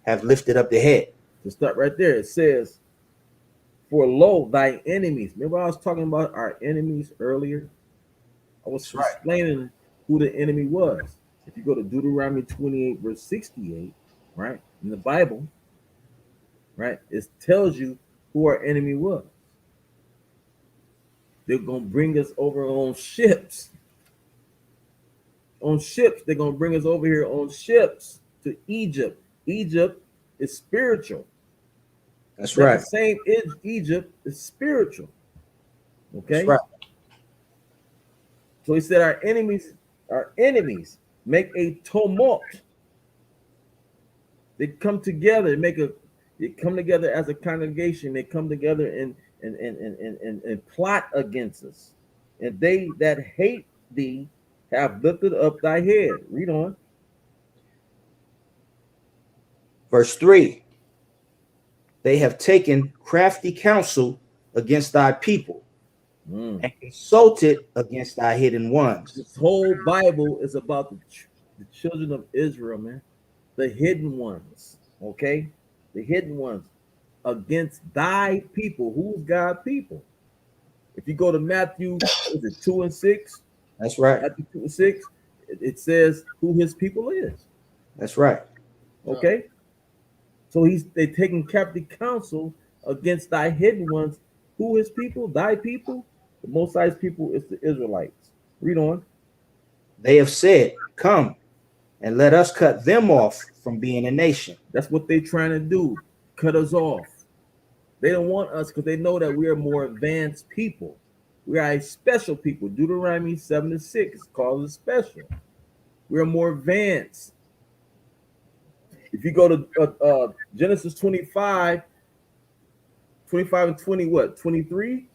have lifted up the head. To start right there, it says, for lo, thy enemies. Remember I was talking about our enemies earlier? I was explaining who the enemy was. If you go to Deuteronomy 28, verse 68, right, in the Bible, right, it tells you who our enemy was. They're going to bring us over on ships. On ships. They're going to bring us over here on ships to Egypt. Egypt is spiritual. That's right. The same Egypt is spiritual. Okay? That's right. So he said our enemies make a tumult. They come together, they come together as a congregation. They come together and plot against us. And they that hate thee have lifted up thy head. Read on. Verse 3. They have taken crafty counsel against thy people and consulted against thy hidden ones. This whole Bible is about the children of Israel, man. The hidden ones, okay? The hidden ones against thy people. Who's God's people? If you go to Matthew, is it 2 and 6? That's right. Matthew 2 and 6, it says who his people is. That's right. Okay? So they're taking captive counsel against thy hidden ones. Who his people? Thy people? The Most High's people is the Israelites. Read on. They have said, come and let us cut them off from being a nation. That's what they're trying to do. Cut us off. They don't want us because they know that we are more advanced people. We are a special people. Deuteronomy 7 and 6 calls us special. We're more advanced. If you go to Genesis 25, 25 and 20, what, 23?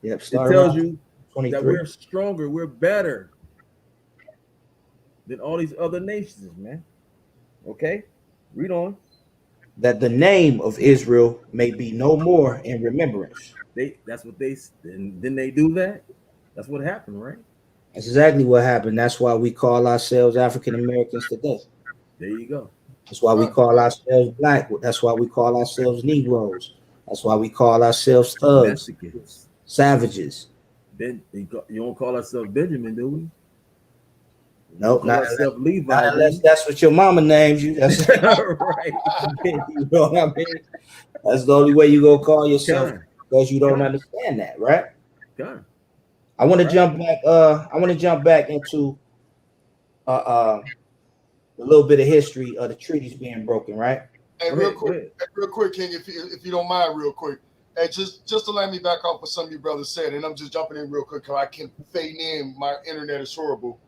Yep. It Start tells around you that 23. we're stronger, we're better than all these other nations, man. Okay, read on. That the name of Israel may be no more in remembrance. That's what they then they do that. That's what happened, right? That's exactly what happened. That's why we call ourselves African Americans today. There you go. That's why we call ourselves black. That's why we call ourselves Negroes. That's why we call ourselves thugs, Mexicans. savages. You don't call ourselves Benjamin, do we? Nope, Call not unless, ourselves Levi, not unless do that's what your mama names you. That's we? Right. you know what I mean. That's the only way you gonna call yourself Con, because you don't con, understand that, right? con. I want to Right. jump back. I want to jump back into a little bit of history of the treaties being broken, right? Hey, Go ahead. Go ahead. real quick, King, if you don't mind, real quick. Hey, just to let me back off what some of you brothers said, and I'm just jumping in real quick because I can't fade in. My internet is horrible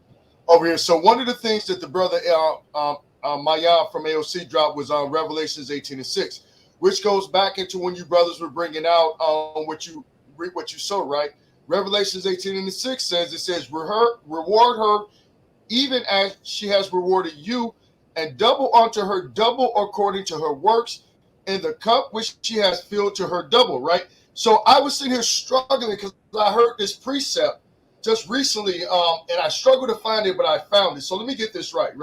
over here. So one of the things that the brother Maya from AOC dropped was on Revelations 18:6, which goes back into when you brothers were bringing out what you saw, right? Revelations 18:6 says reward her even as she has rewarded you, and double unto her double according to her works, in the cup which she has filled to her double, right? So I was sitting here struggling because I heard this precept just recently, and I struggled to find it, but I found it. So let me get this right?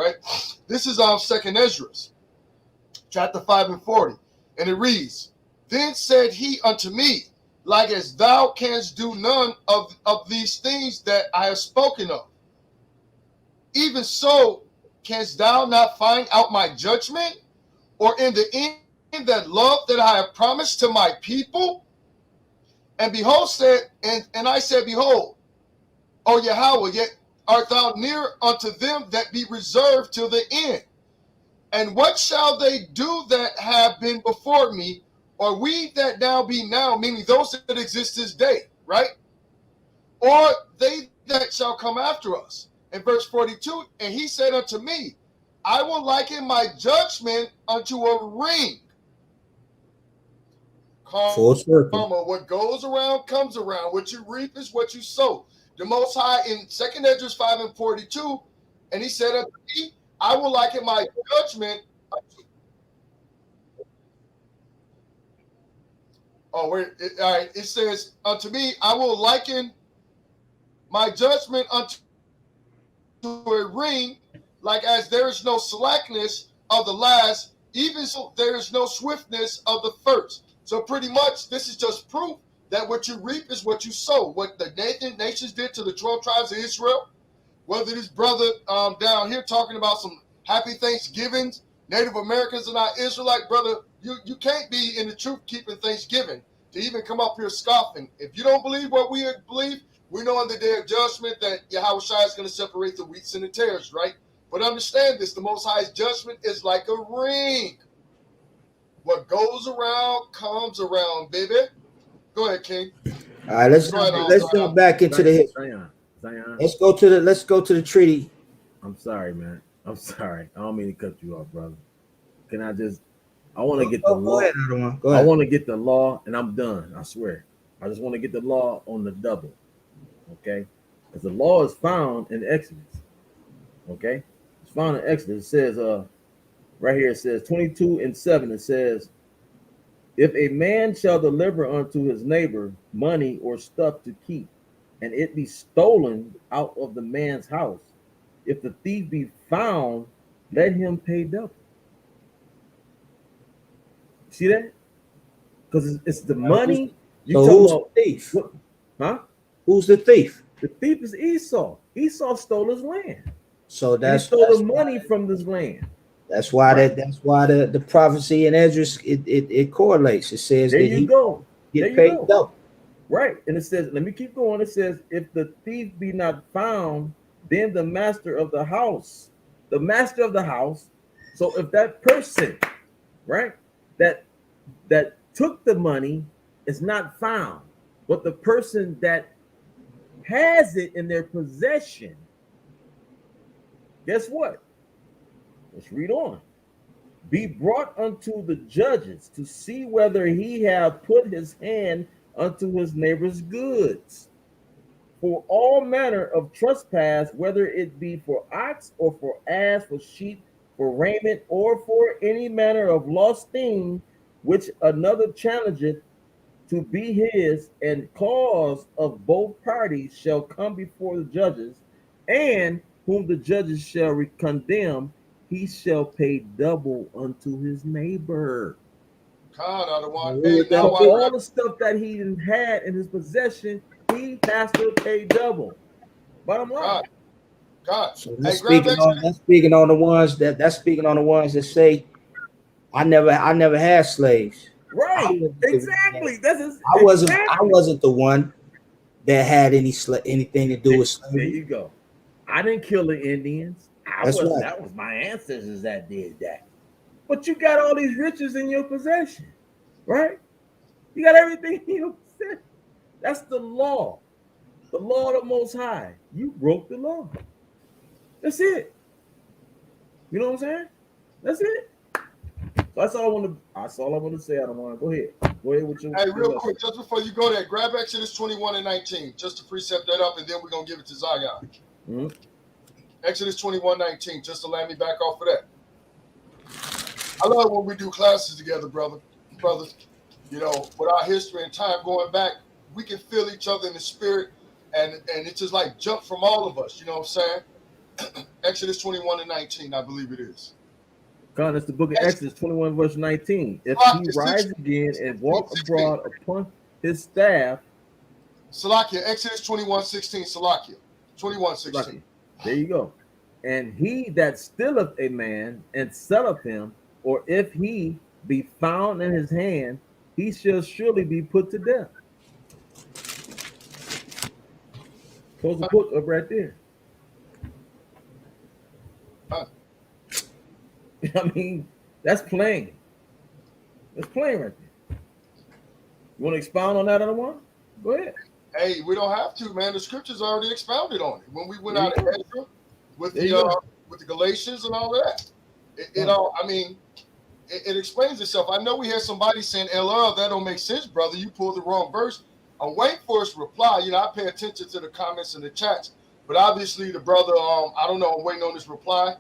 This is Second Ezra, chapter 5 and 40, and it reads, "Then said he unto me, like as thou canst do none of these things that I have spoken of, even so canst thou not find out my judgment, or in the end that love that I have promised to my people?" And behold, and I said, "Behold, O Yahweh, yet art thou near unto them that be reserved till the end. And what shall they do that have been before me, or we that now be now," meaning those that exist this day, right? "Or they that shall come after us." In verse 42, and he said unto me, "I will liken my judgment unto a ring." Full circle. Karma, what goes around comes around. What you reap is what you sow. The Most High in 2 Ezra 5 and 42, and he said unto me, "I will liken my judgment unto..." All right, it says, "Unto me, I will liken my judgment unto a ring, like as there is no slackness of the last, even so there is no swiftness of the first." So pretty much this is just proof that what you reap is what you sow. What the nations did to the 12 tribes of Israel, whether this brother down here talking about some happy Thanksgivings, Native Americans are not Israelite, brother, you can't be in the truth keeping Thanksgiving to even come up here scoffing. If you don't believe what we believe, we know on the day of judgment that Yahweh Shai is going to separate the wheats and the tares, right? But understand this, the Most High's judgment is like a ring. What goes around comes around, baby. Go ahead, King. All right, let's jump back into the history. Zion. Let's go to the treaty. I'm sorry, man. I'm sorry. I don't mean to cut you off, brother. Can I just? I want to get the law. Go ahead. I want to get the law, and I'm done. I swear. I just want to get the law on the double. Okay, because the law is found in Exodus. Okay, it's found in Exodus. It says, right here, it says 22:7. It says, "If a man shall deliver unto his neighbor money or stuff to keep, and it be stolen out of the man's house, if the thief be found, let him pay double." See that? Because it's the money. You So talking who's about the thief? what? Huh? Who's the thief? The thief is Esau. Esau stole his land. So And he stole the money from this land. That's why Right. that's why the prophecy in Esdras it correlates. It says There that you he go. get There you paid go. double. Right. And it says, let me keep going. It says, if the thief be not found, then the master of the house. So if that person, right, that took the money is not found, but the person that has it in their possession, guess what? Let's read on. be brought unto the judges to see whether he have put his hand unto his neighbor's goods. For all manner of trespass, whether it be for ox or for ass, for sheep, for raiment, or for any manner of lost thing, which another challengeth to be his, and cause of both parties shall come before the judges, and whom the judges shall condemn, he shall pay double unto his neighbor. God, I don't Now, want. what Hey, would now that For I be? all grab. the stuff that he had in his possession, he has to pay double. Bottom line. God, God. So Hey, grab Exodus. that's speaking on the ones that's speaking on the ones that say, I never had slaves. I Right. wasn't the one that Exactly. I Exactly. wasn't the one that had anything to do There, with there slavery. you go. I didn't kill the Indians. I That's wasn't. right. That was my ancestors that did that. But you got all these riches in your possession, right? You got everything in your possession. That's the law. The law of the Most High. You broke the law. That's it. You know what I'm saying? That's it. So that's all I want to. That's all I want to say. I don't want to. Go ahead. Go ahead with Hey, your real lesson. quick, just before you go there, grab Exodus 21 and 19, just to precept that up, and then we're gonna give it to Zion. Mhm. Exodus 21:19, just to land me back off of that. I love when we do classes together, brothers. You know, with our history and time going back, we can feel each other in the spirit, and it's just like jump from all of us. You know what I'm saying? Exodus 21 and 19, I believe it is. Con, it's the book of Exodus 21, verse 19. If he Salakia, rise again and 16, walk abroad upon his staff, Salakia, Exodus 21:16, Salakia, 21:16. lucky. There you go. And he that stealeth a man and selleth him, or if he be found in his hand, he shall surely be put to death. Close the book up right there. I mean, that's plain. That's plain right there. You want to expound on that other one? Go ahead. Hey, we don't have to, man. The scriptures already expounded on it. When we went There you out of go. Ezra with There you go. the Galatians and all that, it all. I mean, it explains itself. I know we had somebody saying, "LL, that don't make sense, brother. You pulled the wrong verse." I'm waiting for his reply. You know, I pay attention to the comments and the chats, but obviously the brother, I don't know. I'm waiting on his reply.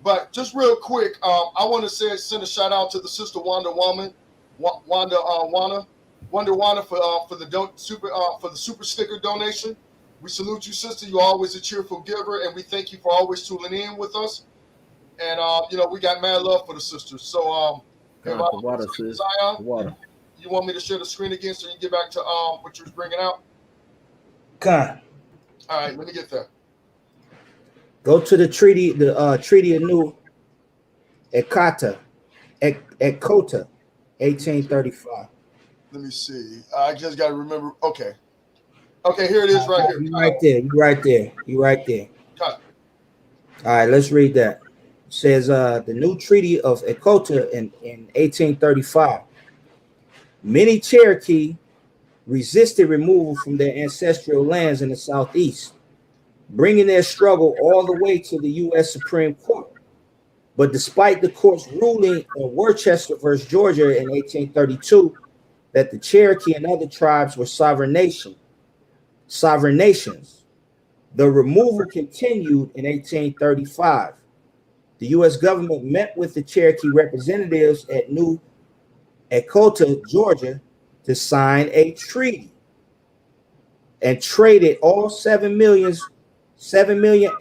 But just real quick, I want to send a shout out to the sister Wanda Woman, Wonder Wanda for the super sticker donation. We salute you, sister. You're always a cheerful giver, and we thank you for always tuning in with us. And you know, we got mad love for the sisters. So Con, the water, sis. Zion, The water. you want me to share the screen again so you can get back to what you was bringing out? Con. All right, let me get there. Go to the Treaty of New Ekata, 1835. Let me see. I just got to remember. Okay, here it is right here. You right there. You right there. You right there. Cut. All right, let's read that. It says the new Treaty of Ekota in 1835. Many Cherokee resisted removal from their ancestral lands in the southeast, bringing their struggle all the way to the U.S. Supreme Court. But despite the court's ruling in Worcester versus Georgia in 1832 that the Cherokee and other tribes were sovereign nations, the removal continued in 1835. The U.S. government met with the Cherokee representatives at New Ekota, Georgia, to sign a treaty and traded all 7 million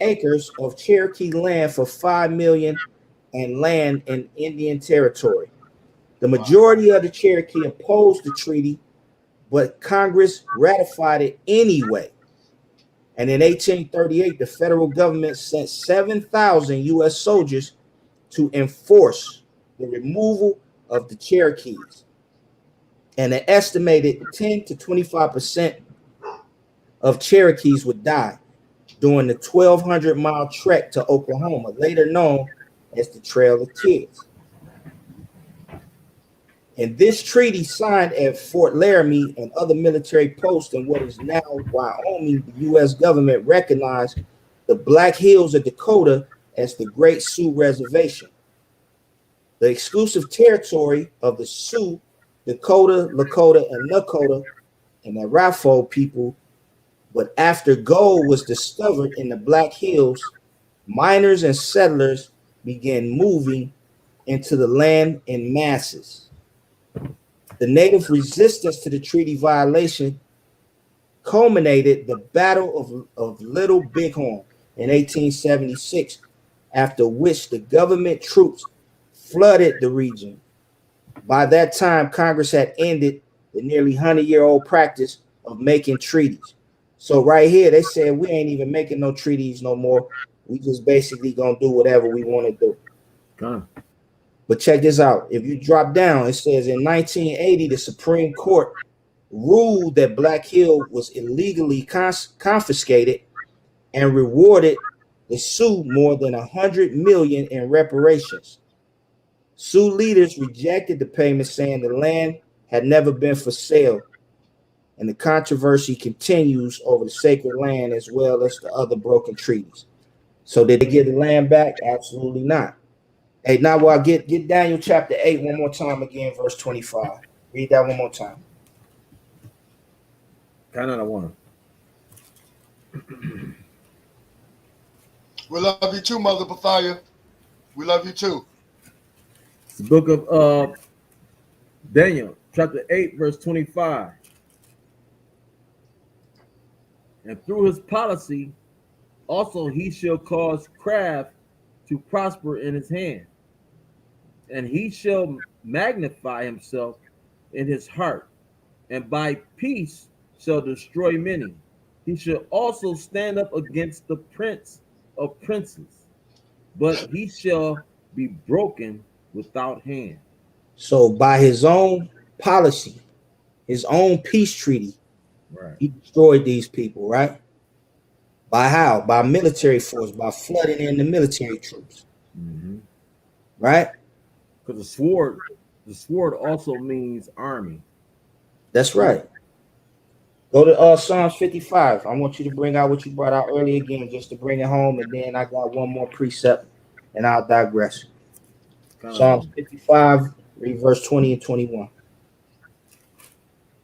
acres of Cherokee land for 5 million and land in Indian Territory. The majority of the Cherokee opposed the treaty, but Congress ratified it anyway. And in 1838, the federal government sent 7,000 U.S. soldiers to enforce the removal of the Cherokees. And an estimated 10 to 25% of Cherokees would die during the 1,200-mile trek to Oklahoma, later known as the Trail of Tears. And this treaty signed at Fort Laramie and other military posts in what is now Wyoming, the U.S. government recognized the Black Hills of Dakota as the Great Sioux Reservation. the exclusive territory of the Sioux, Dakota, Lakota, and Nakota, and the Arapaho people. But after gold was discovered in the Black Hills, miners and settlers began moving into the land in masses. The native resistance to the treaty violation culminated the Battle of Little Bighorn in 1876, after which the government troops flooded the region. By that time, Congress had ended the nearly 100-year-old practice of making treaties. So right here, they said we ain't even making no treaties no more. We just basically gonna do whatever we want to do. Con. But check this out. If you drop down, it says in 1980, the Supreme Court ruled that Black Hill was illegally confiscated and rewarded the Sioux more than $100 million in reparations. Sioux leaders rejected the payment, saying the land had never been for sale, and the controversy continues over the sacred land as well as the other broken treaties. So did they get the land back? Absolutely not. Hey, now I'll get Daniel chapter 8 one more time again, verse 25. Read that one more time. Kind of one. We love you too, Mother Pathia. We love you too. It's the book of Daniel, chapter 8, verse 25. And through his policy, also he shall cause craft to prosper in his hand, and he shall magnify himself in his heart, and by peace shall destroy many. He shall also stand up against the prince of princes, but he shall be broken without hand. So by his own policy, his own peace treaty, Right. he destroyed these people, right? By how? By military force, by flooding in the military troops, Mm-hmm. right? Because the sword also means army. That's right. Go to Psalms 55. I want you to bring out what you brought out earlier again, just to bring it home, and then I got one more precept, and I'll digress. Psalms 55, read verse 20 and 21.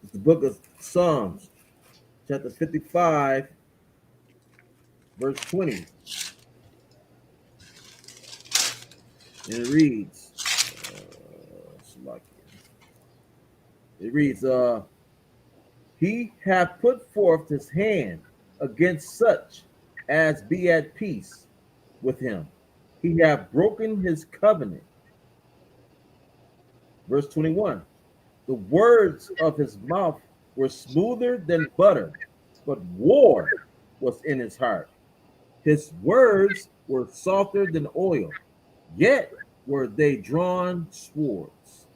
It's the book of Psalms, chapter 55, verse 20. And it reads, he hath put forth his hand against such as be at peace with him. He hath broken his covenant. Verse 21. The words of his mouth were smoother than butter, but war was in his heart. His words were softer than oil, yet were they drawn swords.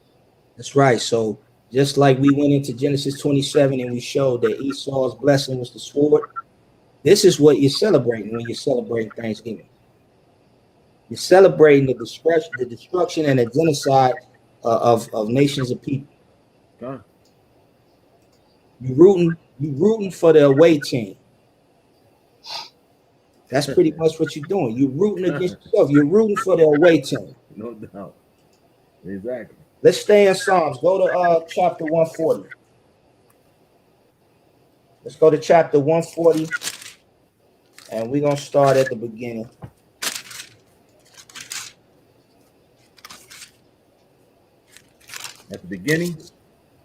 That's right. So just like we went into Genesis 27 and we showed that Esau's blessing was the sword, this is what you're celebrating when you're celebrating Thanksgiving. You're celebrating the destruction and the genocide of nations of people. Okay. You rooting for the away team. That's pretty much what you're doing. You're rooting against yourself. You're rooting for the away team. No doubt. Exactly. Let's stay in Psalms. Go to chapter 140. Let's go to chapter 140, and we're gonna start at the beginning. At the beginning,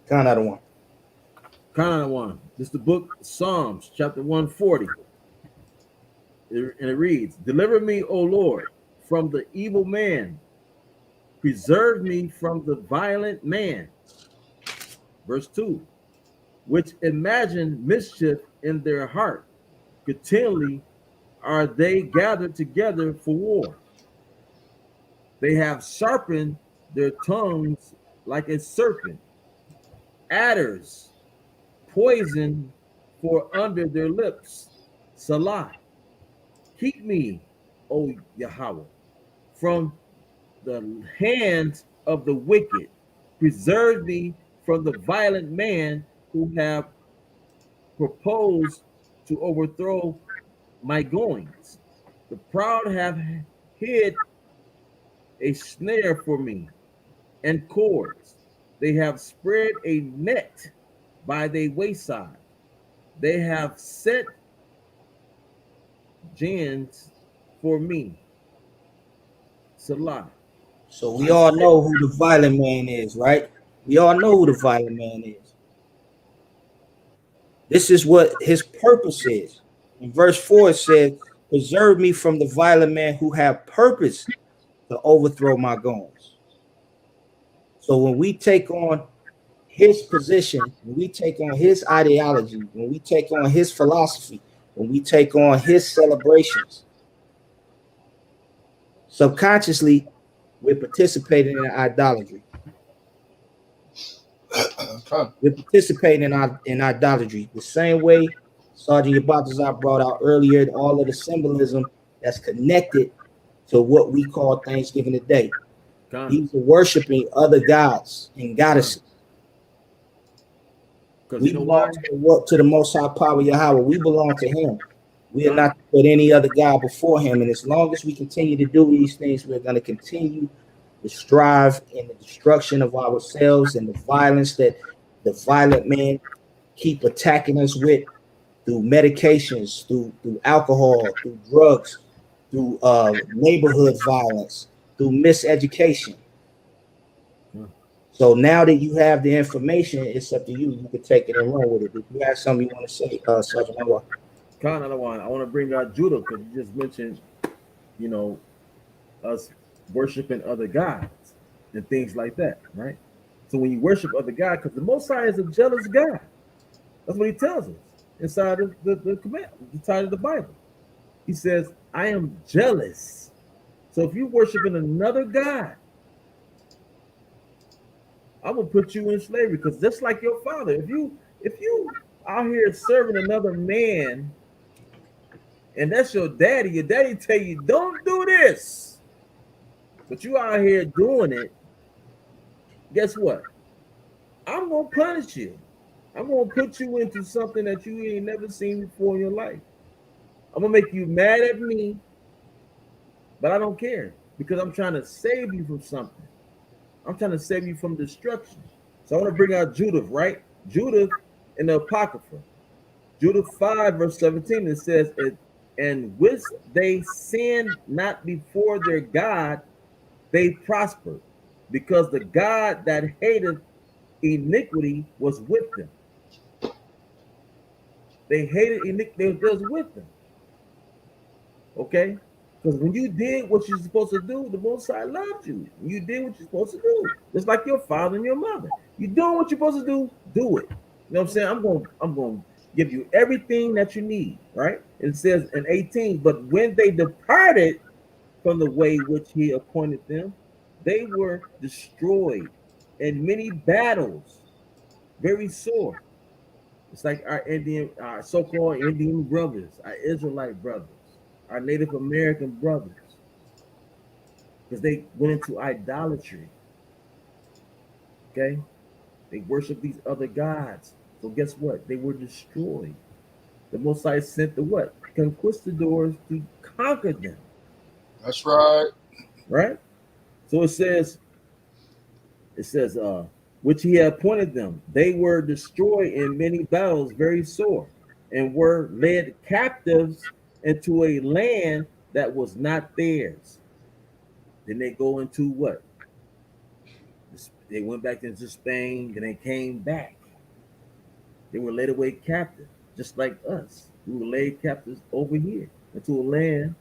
Count out of one. This is the book Psalms, chapter 140. And it reads, deliver me, O Lord, from the evil man. Preserve me from the violent man. Verse 2, which imagine mischief in their heart. Continually are they gathered together for war. They have sharpened their tongues like a serpent. Adders, poison for under their lips. Salah. Keep me, O Yahweh, from the hands of the wicked. Preserve me from the violent man who have proposed to overthrow my goings. The proud have hid a snare for me. and cords. They have spread a net by their wayside. They have set gins for me. Salah. So we I all said, know who the violent man is, right? We all know who the violent man is. This is what his purpose is. In verse 4, it says, preserve me from the violent man who have purpose to overthrow my goings. So when we take on his position, when we take on his ideology, when we take on his philosophy, when we take on his celebrations, subconsciously, we're participating in idolatry. Okay. We're participating in idolatry. The same way Sergeant Yabatazar brought out earlier, all of the symbolism that's connected to what we call Thanksgiving today. Ghana. He's worshiping other gods and goddesses. Because you We know belong why? to the Most High Power Yahweh. We belong to Him. We are Ghana. not to put any other God before Him. And as long as we continue to do these things, we're going to continue to strive in the destruction of ourselves and the violence that the violent man keep attacking us with through medications, through alcohol, through drugs, through neighborhood violence, through miseducation. So now that you have the information, it's up to you. You can take it and run with it. If you have something you want to say, Sergeant Noah. Ghana, I want to bring out Judah because you just mentioned, you know, us worshiping other gods and things like that, right? So when you worship other gods, because the Most High is a jealous God. That's what he tells us inside of the command, inside of the Bible. He says, I am jealous. So if you're worshiping another God, I'm gonna put you in slavery because just like your father, if you out here serving another man and that's your daddy tell you don't do this, but you out here doing it, guess what? I'm gonna punish you. I'm gonna put you into something that you ain't never seen before in your life. I'm gonna make you mad at me, but I don't care because I'm trying to save you from something. I'm trying to save you from destruction. So I want to bring out Judith, right? Judith in the Apocrypha. Judith 5, verse 17, it says, and which they sinned not before their God, they prospered, because the God that hated iniquity was with them. They hated iniquity, they was with them. Okay? Because when you did what you're supposed to do, the Most High loved you. You did what you're supposed to do. Just like your father and your mother. You doing what you're supposed to do it. You know what I'm saying? I'm going to give you everything that you need, right? It says in 18, but when they departed from the way which he appointed them, they were destroyed in many battles, very sore. It's like our so-called Indian brothers, our Israelite brothers, our Native American brothers, because they went into idolatry. Okay, they worship these other gods. So guess what? They were destroyed. The Most High sent the what? Conquistadors to conquer them. That's right. Right. So it says, which he had appointed them. They were destroyed in many battles, very sore, and were led captives into a land that was not theirs. Then they go into what? They went back into Spain, then they came back. They were led away captive, just like us. We were laid captives over here into a land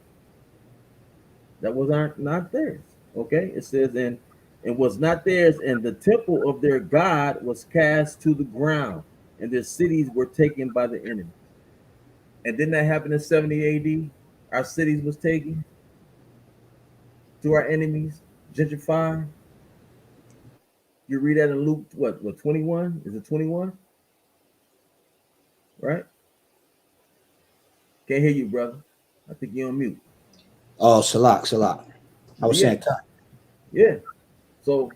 that was not theirs. Okay, it says, and it was not theirs, and the temple of their God was cast to the ground, and their cities were taken by the enemy. And didn't that happen in 70 AD? Our cities was taken to our enemies, gentrified. You read that in Luke, what 21? Is it 21? Right? Can't hear you, brother. I think you're on mute. Oh, Salak. I But was yeah, saying, cut. yeah. So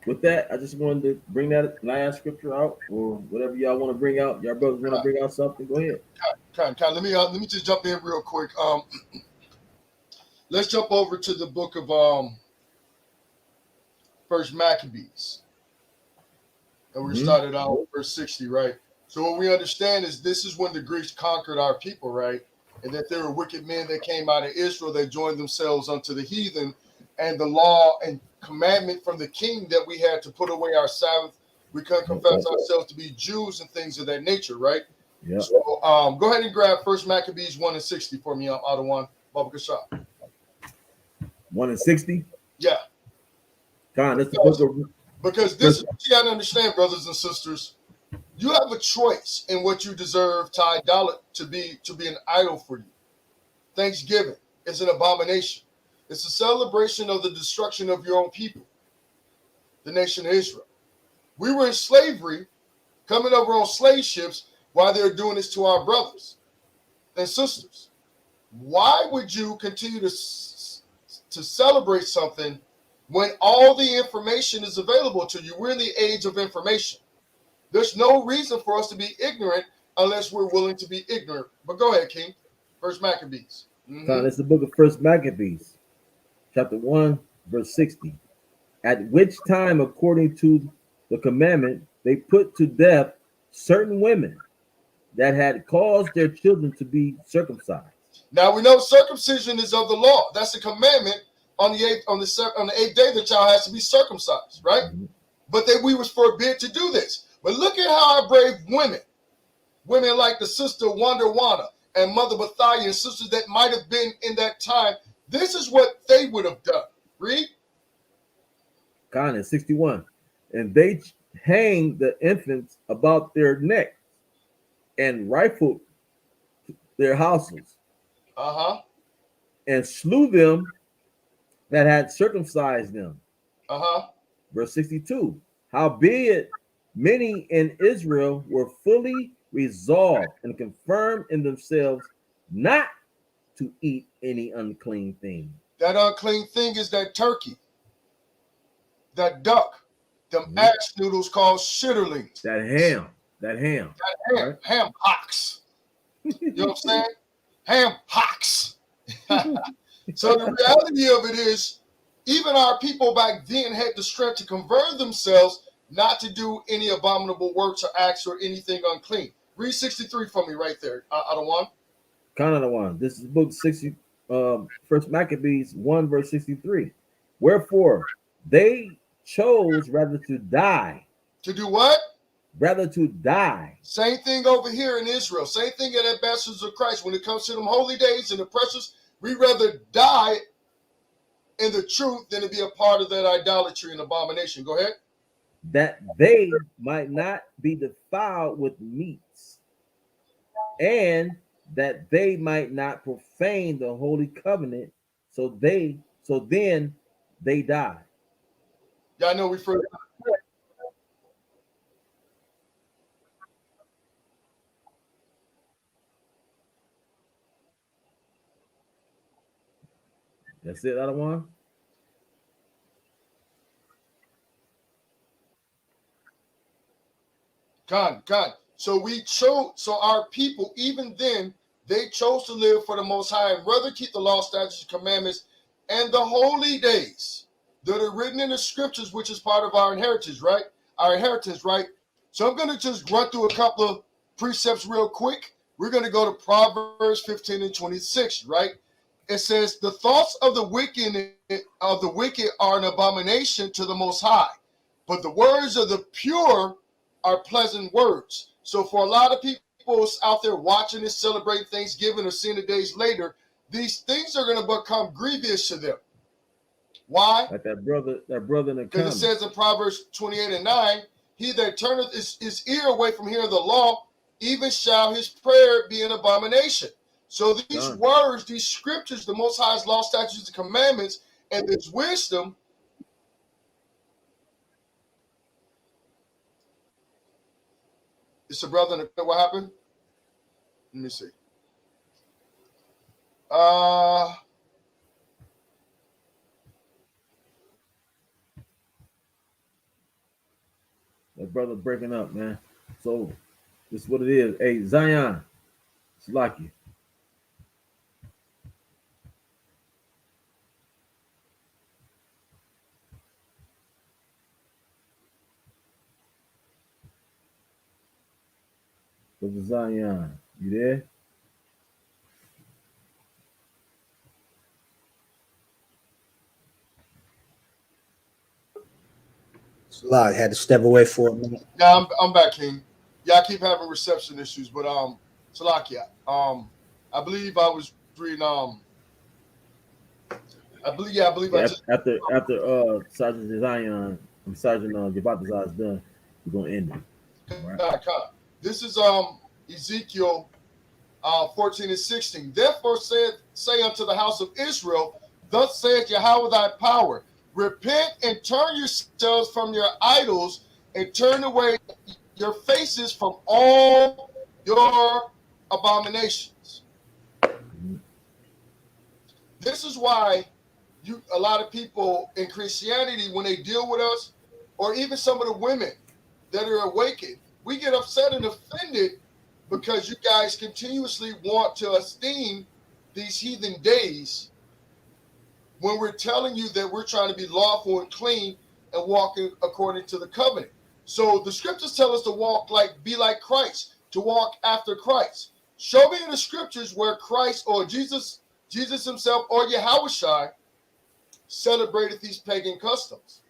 with that, I just wanted to bring that last scripture out, or whatever y'all want to bring out. Y'all brothers want to bring out something? Go ahead. Let me just jump in real quick. Let's jump over to the book of First Maccabees. And we Mhm. started out with verse 60, right? So what we understand is this is when the Greeks conquered our people, right? And that there were wicked men that came out of Israel that joined themselves unto the heathen, and the law and commandment from the king that we had to put away our Sabbath. We couldn't confess ourselves to be Jews and things of that nature, right? Yeah. So go ahead and grab First Maccabees 1 and 60 for me, out of one. Baba Kashab. 1 and 60. Yeah. Con, that's the book of Because this is what you gotta understand, brothers and sisters. You have a choice in what you deserve to be an idol for you. Thanksgiving is an abomination. It's a celebration of the destruction of your own people, the nation of Israel. We were in slavery, coming over on slave ships while they're doing this to our brothers and sisters. Why would you continue to celebrate something when all the information is available to you? We're in the age of information. There's no reason for us to be ignorant unless we're willing to be ignorant. But go ahead, King. First Maccabees. Con, it's the book of First Maccabees, chapter 1, verse 60. At which time, according to the commandment, they put to death certain women that had caused their children to be circumcised. Now we know circumcision is of the law. That's a commandment on the eighth day the child has to be circumcised, right? Mhm. But that we was forbid to do this. But look at how our brave women like the sister Wanda and Mother Bathia and sisters that might have been in that time. This is what they would have done. Read. Con, in 61. And they hanged the infants about their necks and rifled their houses Uh-huh. and slew them that had circumcised them. Uh-huh. Verse 62. Howbeit many in Israel were fully resolved and confirmed in themselves not to eat any unclean thing. That unclean thing is that turkey, that duck, them Mhm. ass noodles called shitterlings. That ham. Right? Ham hocks. You know what I'm saying? Ham hocks. So the reality of it is, even our people back then had the strength to convert themselves not to do any abominable works or acts or anything unclean. Read 63 for me right there, out of one. Kind of one. This is book 60, First Maccabees 1, verse 63. Wherefore they chose rather to die. To do what? Rather to die. Same thing over here in Israel. Same thing at Ambassadors of Christ. When it comes to them holy days and the precious, we rather die in the truth than to be a part of that idolatry and abomination. Go ahead. That they might not be defiled with meats, and that they might not profane the holy covenant. So then they die. Y'all know we first. That's it, other one. God. So we chose, so our people, even then, they chose to live for the Most High and rather keep the law, statutes, commandments, and the holy days that are written in the scriptures, which is part of our inheritance, right? So I'm going to just run through a couple of precepts real quick. We're going to go to Proverbs 15 and 26, right? It says, the thoughts of the wicked are an abomination to the Most High, but the words of the pure are pleasant words. So for a lot of people out there watching this, celebrating Thanksgiving or seeing the days later, these things are going to become grievous to them. Why? Like that brother in the Because it says in Proverbs 28 and 9, he that turneth his ear away from hearing the law, even shall his prayer be an abomination. So these words, these scriptures, the Most High's law, statutes, and commandments, and this wisdom, it's a brother in the, what happened? Let me see. That brother breaking up, man. So this is what it is. Hey, Zion, it's lucky. Brother Zion, you there? It's a lot. I had to step away for a minute. Yeah, I'm back, King. Yeah, I keep having reception issues, but Salakia. I believe I was reading I believe I Yeah, just after Sergeant Zion, Sergeant Jabatazar is done, we're gonna end it. All right. this is Ezekiel 14 and 16. Therefore say unto the house of Israel, thus saith Yahweh thy power, repent and turn yourselves from your idols and turn away your faces from all your abominations. This is why a lot of people in Christianity, when they deal with us, or even some of the women that are awakened, we get upset and offended because you guys continuously want to esteem these heathen days when we're telling you that we're trying to be lawful and clean and walking according to the covenant. So the scriptures tell us to be like Christ, to walk after Christ. Show me in the scriptures where Christ or Jesus himself or Yahushua celebrated these pagan customs.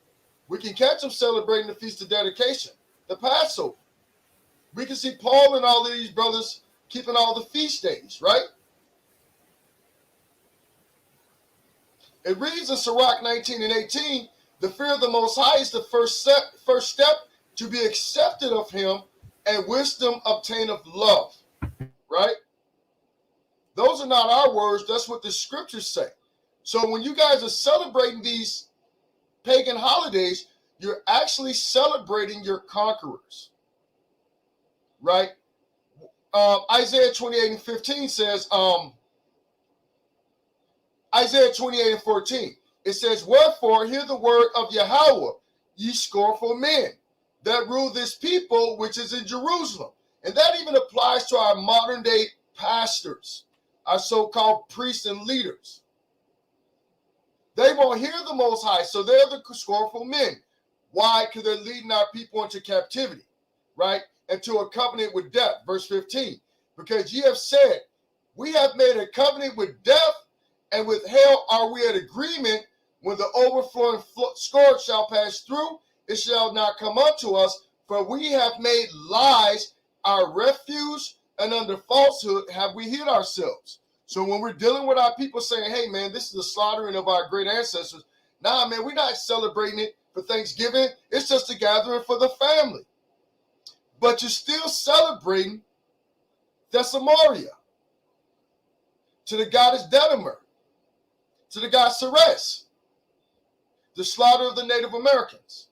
We can catch them celebrating the Feast of Dedication, the Passover. We can see Paul and all of these brothers keeping all the feast days, right? It reads in Sirach 19 and 18, the fear of the Most High is the first step to be accepted of him, and wisdom obtaineth love, right? Those are not our words. That's what the scriptures say. So when you guys are celebrating these pagan holidays, you're actually celebrating your conquerors, right? Isaiah 28 and 15 says, Isaiah 28 and 14, it says, wherefore hear the word of Yahweh, ye scornful men, that rule this people which is in Jerusalem. And that even applies to our modern day pastors, our so-called priests and leaders. They won't hear the Most High, so they're the scornful men. Why? Because they're leading our people into captivity, right? And to a covenant with death, verse 15. Because ye have said, we have made a covenant with death, and with hell are we at agreement. When the overflowing scourge shall pass through, it shall not come unto us, for we have made lies our refuge, and under falsehood have we hid ourselves. So when we're dealing with our people saying, hey, man, this is the slaughtering of our great ancestors. Nah, man, we're not celebrating it for Thanksgiving. It's just a gathering for the family. But you're still celebrating Thessaloria, to the goddess Dedemer, to the god Ceres, the slaughter of the Native Americans.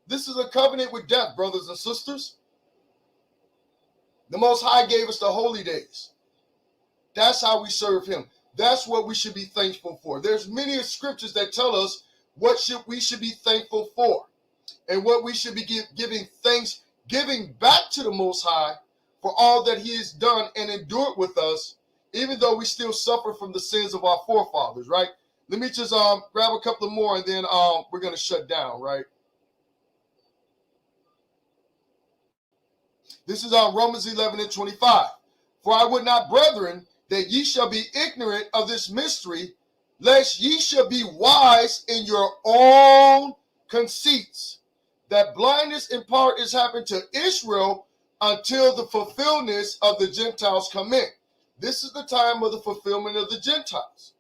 This is a covenant with death, brothers and sisters. The Most High gave us the holy days. That's how we serve him. That's what we should be thankful for. There's many scriptures that tell us what we should be thankful for and what we should be giving back to the Most High for all that he has done and endured with us, even though we still suffer from the sins of our forefathers, right? Let me just grab a couple of more and then we're going to shut down, right? This is on Romans 11 and 25. For I would not, brethren, that ye shall be ignorant of this mystery, lest ye shall be wise in your own conceits, that blindness in part is happened to Israel until the fulfillment of the Gentiles come in. This is the time of the fulfillment of the Gentiles.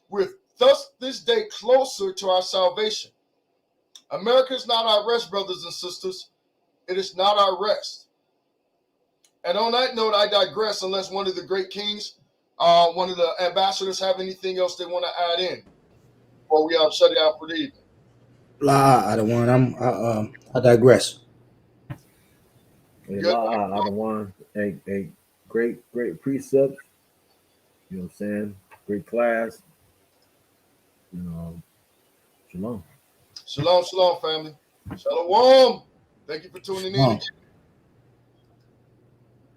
We're thus this day closer to our salvation. America is not our rest, brothers and sisters. It is not our rest. And on that note, I digress unless one of the great kings, one of the ambassadors have anything else they want to add in before we shut it out for the evening. I don't want. I digress. A great precepts. You know what I'm saying? Great class. Shalom. Shalom, family. Shalom. Thank you for tuning in.